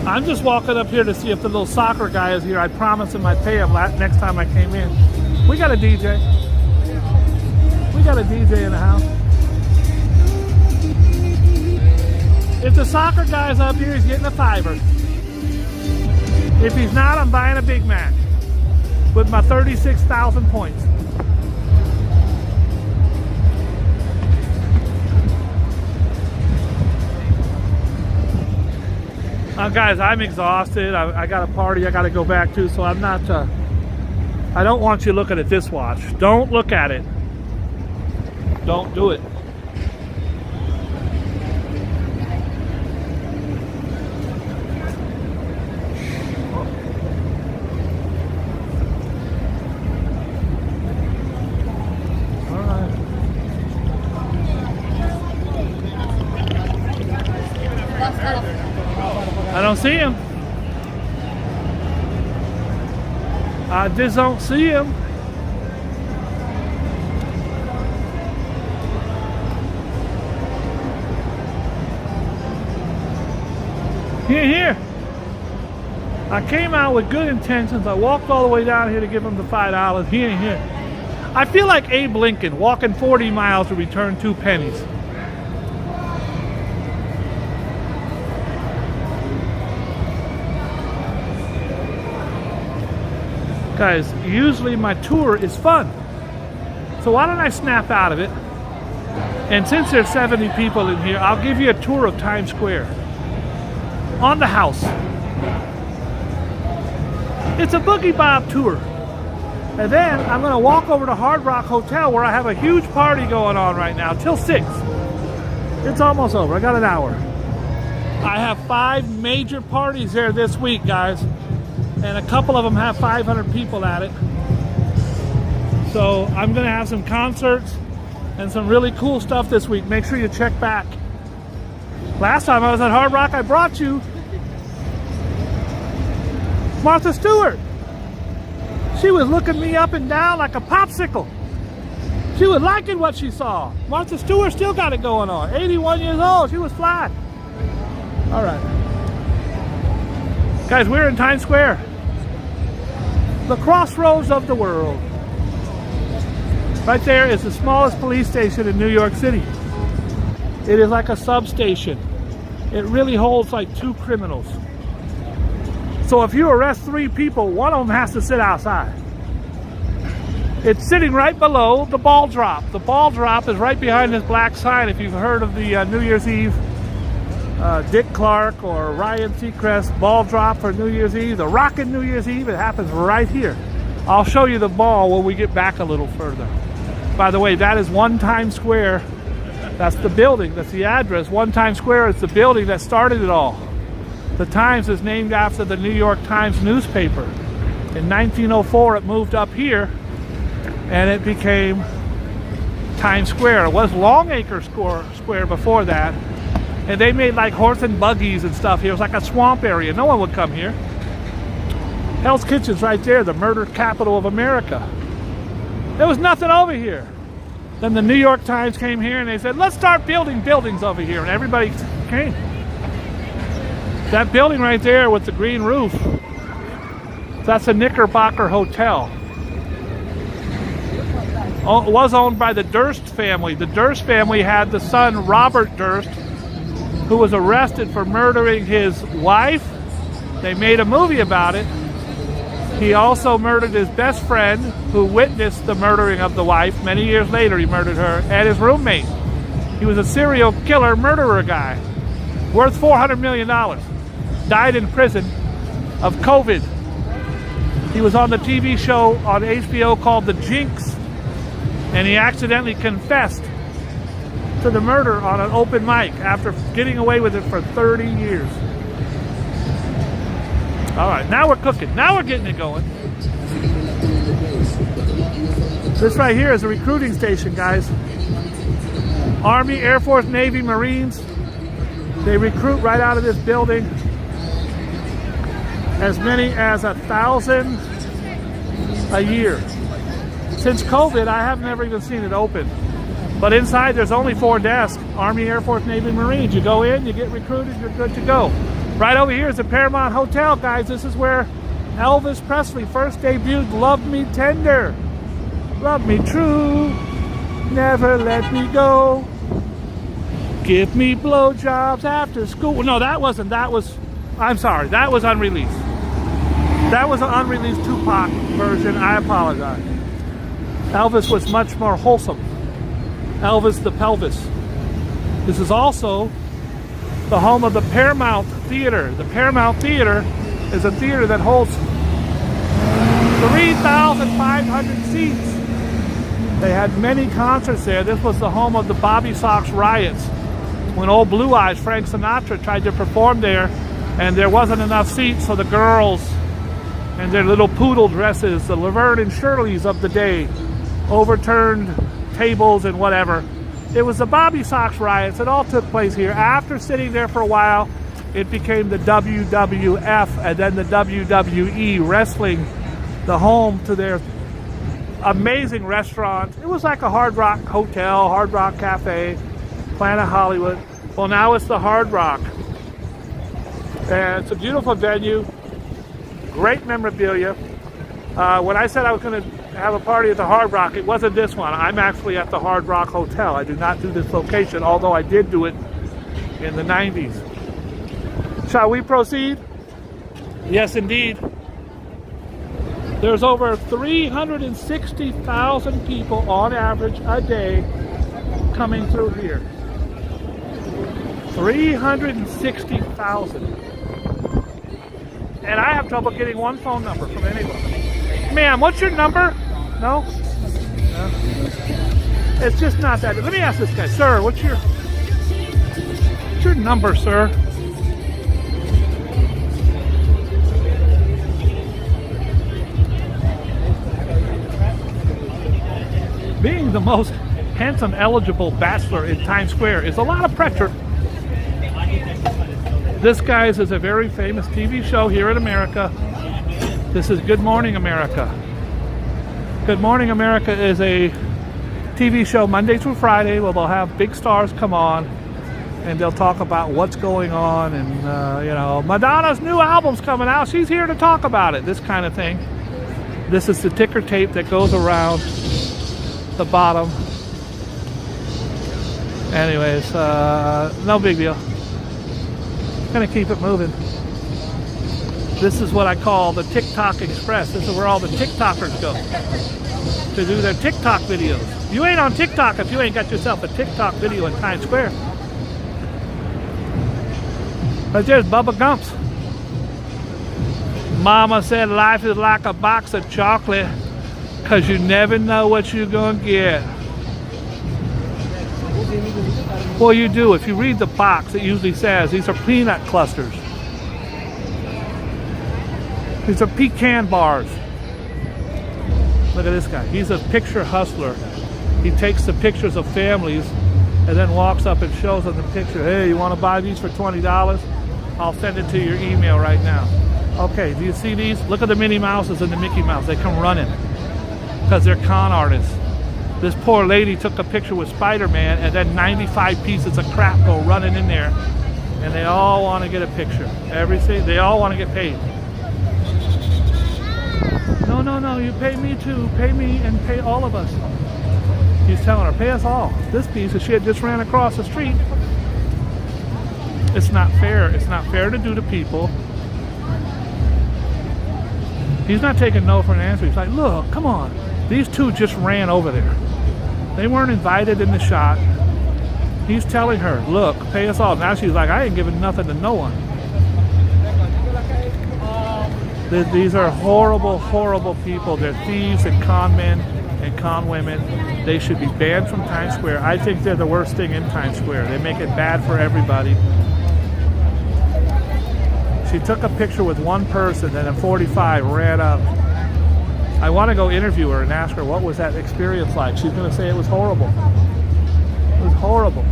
I'm just walking up here to see if the little soccer guy is here. I promised him I'd pay him next time I came in. We got a DJ. We got a DJ in the house. If the soccer guy's up here, he's getting a $5. If he's not, I'm buying a Big Mac with my 36,000 points. Guys, I'm exhausted. I got a party I got to go back to, so I'm not, I don't want you looking at this watch. Don't look at it. Don't do it. I don't see him. I just don't see him. Here. I came out with good intentions. I walked all the way down here to give him the $5. He ain't here. I feel like Abe Lincoln walking 40 miles to return 2 pennies. Guys, usually my tour is fun. So why don't I snap out of it? And since there's 70 people in here, I'll give you a tour of Times Square. On the house. It's a Boogie Bob tour. And then I'm going to walk over to Hard Rock Hotel where I have a huge party going on right now till 6. It's almost over. I got an hour. I have 5 major parties there this week, guys. And a couple of them have 500 people at it. So I'm going to have some concerts and some really cool stuff this week. Make sure you check back. Last time I was at Hard Rock, I brought you Martha Stewart. She was looking me up and down like a popsicle. She was liking what she saw. Martha Stewart still got it going on. 81 years old. She was fly. All right. Guys, we're in Times Square. The crossroads of the world. Right there is the smallest police station in New York City. It is like a substation. It really holds like 2 criminals. So if you arrest 3 people, one of them has to sit outside. It's sitting right below the ball drop. The ball drop is right behind this black sign. If you've heard of the New Year's Eve Dick Clark or Ryan Seacrest ball drop for New Year's Eve, the Rockin' New Year's Eve, it happens right here. I'll show you the ball when we get back a little further. By the way, that is 1 Times Square. That's the building, that's the address. 1 Times Square is the building that started it all. The Times is named after the New York Times newspaper. In 1904, it moved up here, and it became Times Square. It was Longacre Square before that, and they made like horse and buggies and stuff here. It was like a swamp area. No one would come here. Hell's Kitchen's right there, the murder capital of America. There was nothing over here. Then the New York Times came here and they said, let's start building buildings over here, and everybody came. That building right there with the green roof, that's a Knickerbocker Hotel. It was owned by the Durst family. The Durst family had the son, Robert Durst, who was arrested for murdering his wife. They made a movie about it. He also murdered his best friend, who witnessed the murdering of the wife. Many years later, he murdered her, and his roommate. He was a serial killer, murderer guy, worth $400 million. Died in prison of COVID. He was on the TV show on HBO called The Jinx, and he accidentally confessed to the murder on an open mic after getting away with it for 30 years. All right, now we're cooking. Now we're getting it going. This right here is a recruiting station, guys. Army, Air Force, Navy, Marines. They recruit right out of this building. As many as 1,000 a year. Since COVID, I have never even seen it open. But inside, there's only 4 desks. Army, Air Force, Navy, Marines. You go in, you get recruited, you're good to go. Right over here is the Paramount Hotel, guys. This is where Elvis Presley first debuted Love Me Tender. Love me true, never let me go. Give me blowjobs after school. No, that wasn't. That was, I'm sorry, that was unreleased. That was an unreleased Tupac version. I apologize. Elvis was much more wholesome. Elvis the Pelvis. This is also the home of the Paramount Theater. The Paramount Theater is a theater that holds 3,500 seats. They had many concerts there. This was the home of the Bobby Sox riots. When old Blue Eyes, Frank Sinatra, tried to perform there, and there wasn't enough seats, so the girls and their little poodle dresses, the Laverne and Shirleys of the day, overturned tables and whatever. It was the Bobby Sox riots. It all took place here. After sitting there for a while, it became the WWF and then the WWE, wrestling, the home to their amazing restaurant. It was like a Hard Rock Hotel, Hard Rock Cafe, Planet Hollywood. Well, now it's the Hard Rock. And it's a beautiful venue, great memorabilia. When I said I was going to have a party at the Hard Rock, it wasn't this one. I'm actually at the Hard Rock Hotel. I do not do this location, although I did do it in the 90s. Shall we proceed? Yes, indeed. There's over 360,000 people on average a day coming through here. 360,000. And I have trouble getting one phone number from anyone. Ma'am, what's your number? No? No? It's just not that. Let me ask this guy. Sir, what's your number, sir? Being the most handsome, eligible bachelor in Times Square is a lot of pressure. This, guys, is a very famous TV show here in America. This is Good Morning America. Good Morning America is a TV show Monday through Friday where they'll have big stars come on and they'll talk about what's going on and, you know, Madonna's new album's coming out. She's here to talk about it, this kind of thing. This is the ticker tape that goes around the bottom. Anyways, no big deal. Gonna keep it moving. This is what I call the TikTok Express. This is where all the TikTokers go to do their TikTok videos. You ain't on TikTok if you ain't got yourself a TikTok video in Times Square. But there's Bubba Gumps. Mama said life is like a box of chocolate because you never know what you're gonna get. Well, you do. If you read the box, it usually says these are peanut clusters. These are pecan bars. Look at this guy. He's a picture hustler. He takes the pictures of families and then walks up and shows them the picture. Hey, you want to buy these for $20? I'll send it to your email right now. Okay, do you see these? Look at the Minnie Mouses and the Mickey Mouse. They come running because they're con artists. This poor lady took a picture with Spider-Man and then 95 pieces of crap go running in there. And they all want to get a picture. Everything, they all want to get paid. No, you pay me too. Pay me and pay all of us. He's telling her, pay us all. This piece of shit just ran across the street. It's not fair. It's not fair to do to people. He's not taking no for an answer. He's like, look, come on. These two just ran over there. They weren't invited in the shot. He's telling her, look, pay us all. Now she's like, I ain't giving nothing to no one. These are horrible, horrible people. They're thieves and con men and con women. They should be banned from Times Square. I think they're the worst thing in Times Square. They make it bad for everybody. She took a picture with one person and at 45 ran up. I want to go interview her and ask her what was that experience like. She's going to say it was horrible. It was horrible.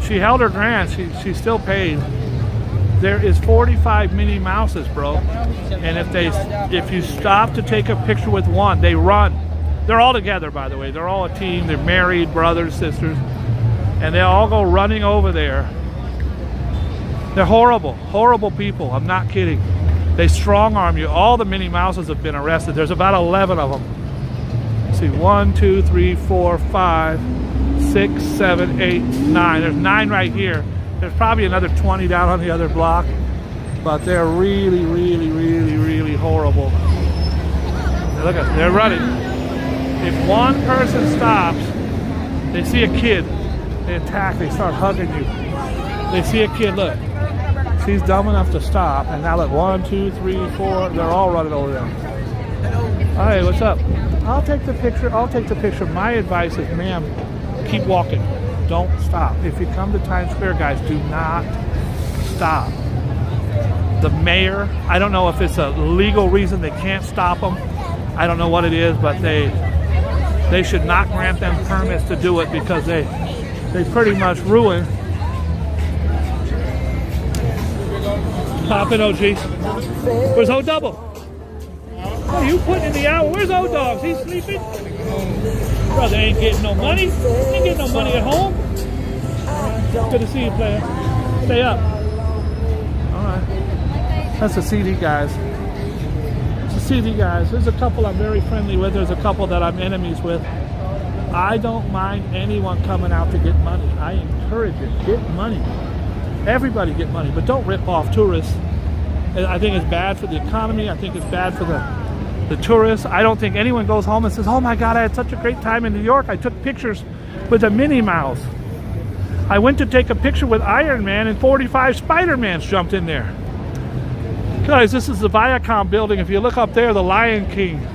She held her ground. She still paid. There is 45 Minnie Mouses, bro. And if you stop to take a picture with one, they run. They're all together, by the way. They're all a team. They're married, brothers, sisters. And they all go running over there. They're horrible, horrible people. I'm not kidding. They strong arm you. All the Minnie Mouses have been arrested. There's about 11 of them. Let's see, 1, 2, 3, 4, 5, 6, 7, 8, 9. There's 9 right here. There's probably another 20 down on the other block. But they're really, really, really, really horrible. Look at them. They're running. If one person stops, they see a kid, they attack, they start hugging you. They see a kid, look. She's dumb enough to stop, and now look, 1, 2, 3, 4, they're all running over there. Hey, what's up? I'll take the picture, I'll take the picture. My advice is, ma'am, keep walking. Don't stop. If you come to Times Square, guys, do not stop. The mayor, I don't know if it's a legal reason they can't stop them. I don't know what it is, but they should not grant them permits to do it because they pretty much ruin. Pop it, OG. Where's O Double? Oh, you putting in the hour? Where's O Dogs? He's sleeping? Brother ain't getting no money. Ain't getting no money at home. Good to see you, player. Stay up. All right. That's the CD guys. It's the CD guys. There's a couple I'm very friendly with. There's a couple that I'm enemies with. I don't mind anyone coming out to get money. I encourage it. Get money. Everybody get money, but don't rip off tourists. I think it's bad for the economy. I think it's bad for the tourists. I don't think anyone goes home and says, oh my God, I had such a great time in New York. I took pictures with a Minnie Mouse. I went to take a picture with Iron Man and 45 Spider-Mans jumped in there. Guys, this is the Viacom building. If you look up there, the Lion King.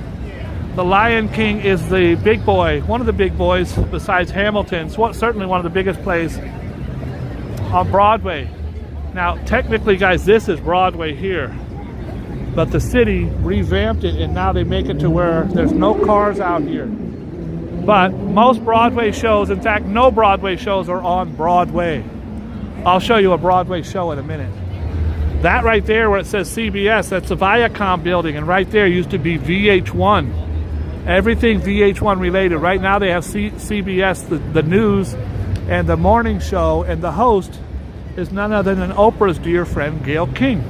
The Lion King is the big boy, one of the big boys besides Hamilton. Certainly one of the biggest plays on Broadway. Now, technically, guys, this is Broadway here. But the city revamped it, and now they make it to where there's no cars out here. But most Broadway shows, in fact, no Broadway shows are on Broadway. I'll show you a Broadway show in a minute. That right there where it says CBS, that's the Viacom building, and right there used to be VH1. Everything VH1 related. Right now they have CBS, the news, and the morning show, and the host is none other than Oprah's dear friend, Gayle King.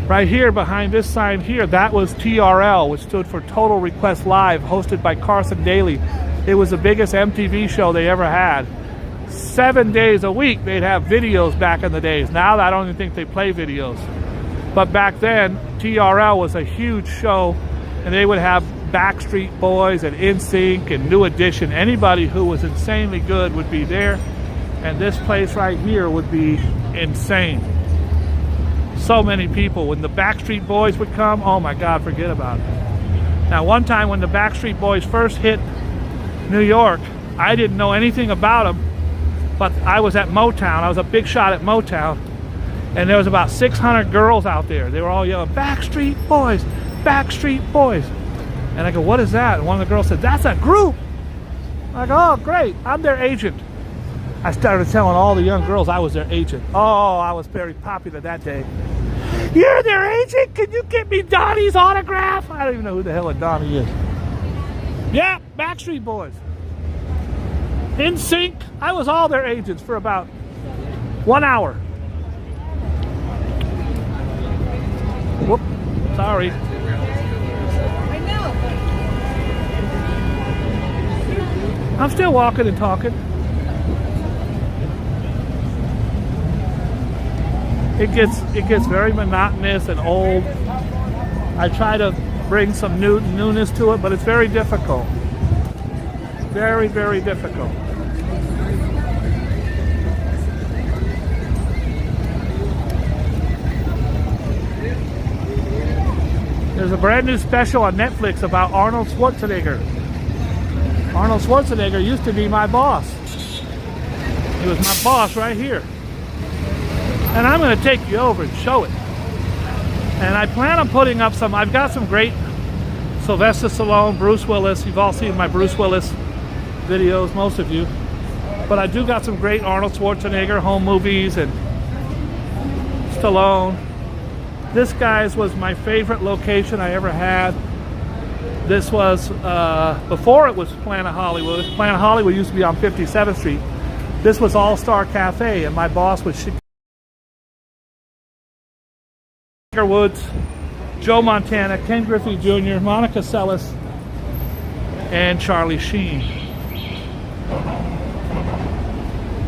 Right here behind this sign here, that was TRL, which stood for Total Request Live, hosted by Carson Daly. It was the biggest MTV show they ever had. 7 days a week they'd have videos back in the days. Now I don't even think they play videos. But back then, TRL was a huge show, and they would have Backstreet Boys and NSYNC and New Edition. Anybody who was insanely good would be there, and this place right here would be insane. So many people. When the Backstreet Boys would come, oh my God, forget about it. Now, one time when the Backstreet Boys first hit New York, I didn't know anything about them, but I was at Motown. I was a big shot at Motown, and there was about 600 girls out there. They were all yelling, Backstreet Boys, Backstreet Boys. And I go, what is that? And one of the girls said, that's a group. I go, oh, great, I'm their agent. I started telling all the young girls I was their agent. Oh, I was very popular that day. You're their agent? Can you get me Donnie's autograph? I don't even know who the hell a Donnie is. Yeah, Backstreet Boys. In Sync. I was all their agents for about 1 hour. Whoop, sorry. I know. I'm still walking and talking. It gets very monotonous and old. I try to bring some newness to it, but it's very difficult. Very, very difficult. There's a brand new special on Netflix about Arnold Schwarzenegger. Arnold Schwarzenegger used to be my boss. He was my boss right here. And I'm going to take you over and show it. And I plan on putting up some, I've got some great Sylvester Stallone, Bruce Willis. You've all seen my Bruce Willis videos, most of you. But I do got some great Arnold Schwarzenegger home movies and Stallone. This, guys, was my favorite location I ever had. This was, before it was Planet Hollywood. Planet Hollywood used to be on 57th Street. This was All-Star Cafe, and my boss was Tiger Woods, Joe Montana, Ken Griffey Jr., Monica Seles, and Charlie Sheen.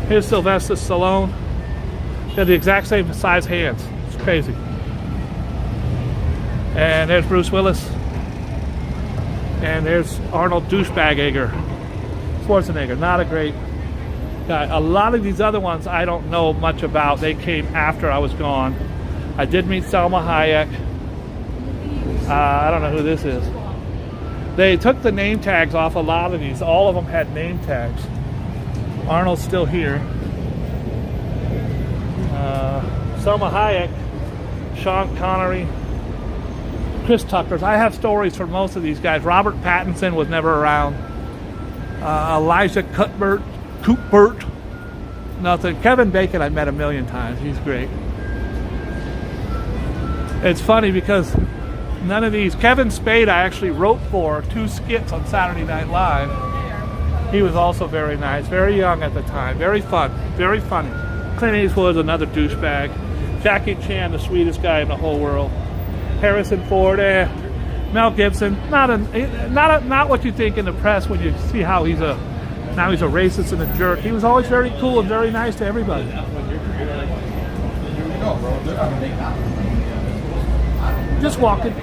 Here's Sylvester Stallone. They have the exact same size hands. It's crazy. And there's Bruce Willis. And there's Arnold Douchebag Schwarzenegger. Not a great guy. A lot of these other ones I don't know much about. They came after I was gone. I did meet Salma Hayek. I don't know who this is. They took the name tags off a lot of these. All of them had name tags. Arnold's still here. Salma Hayek, Sean Connery, Chris Tucker. I have stories for most of these guys. Robert Pattinson was never around. Elijah Cuthbert, nothing. Kevin Bacon I met a million times. He's great. It's funny because none of these. Kevin Spade I actually wrote for 2 skits on Saturday Night Live. He was also very nice, very young at the time, very fun, very funny. Clint Eastwood, another douchebag. Jackie Chan, the sweetest guy in the whole world. Harrison Ford, Mel Gibson, not what you think in the press when you see how he's a racist and a jerk. He was always very cool and very nice to everybody. Just walking.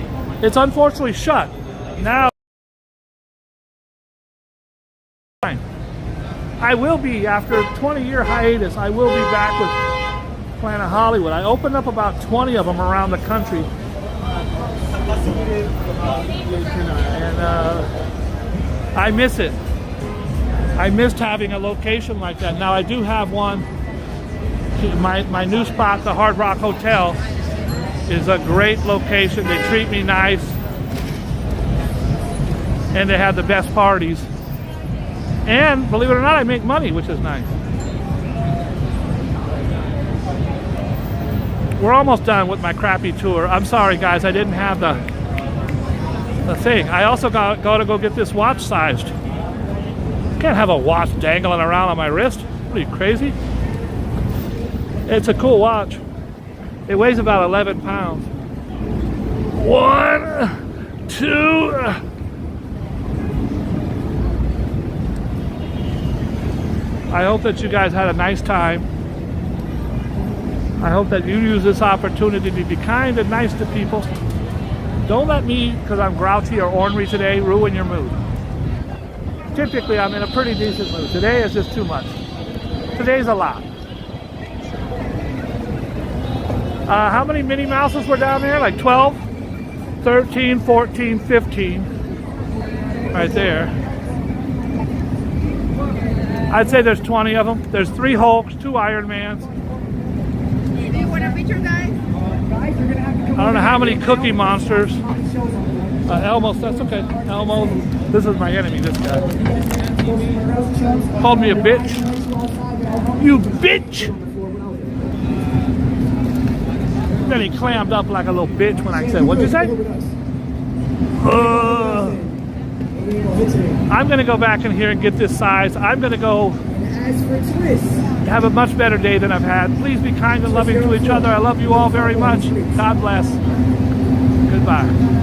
It's unfortunately shut. Now I will be, after a 20-year hiatus, I will be back with Planet Hollywood. I opened up about 20 of them around the country. And I miss it. I missed having a location like that. Now I do have one. My new spot, the Hard Rock Hotel, is a great location. They treat me nice. And they have the best parties. And believe it or not, I make money, which is nice. We're almost done with my crappy tour. I'm sorry, guys, I didn't have the thing. I also got to go get this watch sized. Can't have a watch dangling around on my wrist. What are you, crazy? It's a cool watch. It weighs about 11 pounds. 1, 2. I hope that you guys had a nice time. I hope that you use this opportunity to be kind and nice to people. Don't let me, because I'm grouchy or ornery today, ruin your mood. Typically, I'm in a pretty decent mood. Today is just too much. Today's a lot. How many Minnie Mouses were down there? Like 12, 13, 14, 15. Right there. I'd say there's 20 of them. There's 3 Hulks, 2 Iron Mans. Do you want a picture, guys? Guys, you're going to have to come I don't know how many Cookie Monsters. Elmo, that's okay. Elmo, this is my enemy, this guy. Called me a bitch. You bitch! Then he clammed up like a little bitch when I said, what'd you say? I'm gonna go back in here and get this size. I'm gonna go have a much better day than I've had. Please be kind and loving to each other. I love you all very much. God bless. Goodbye.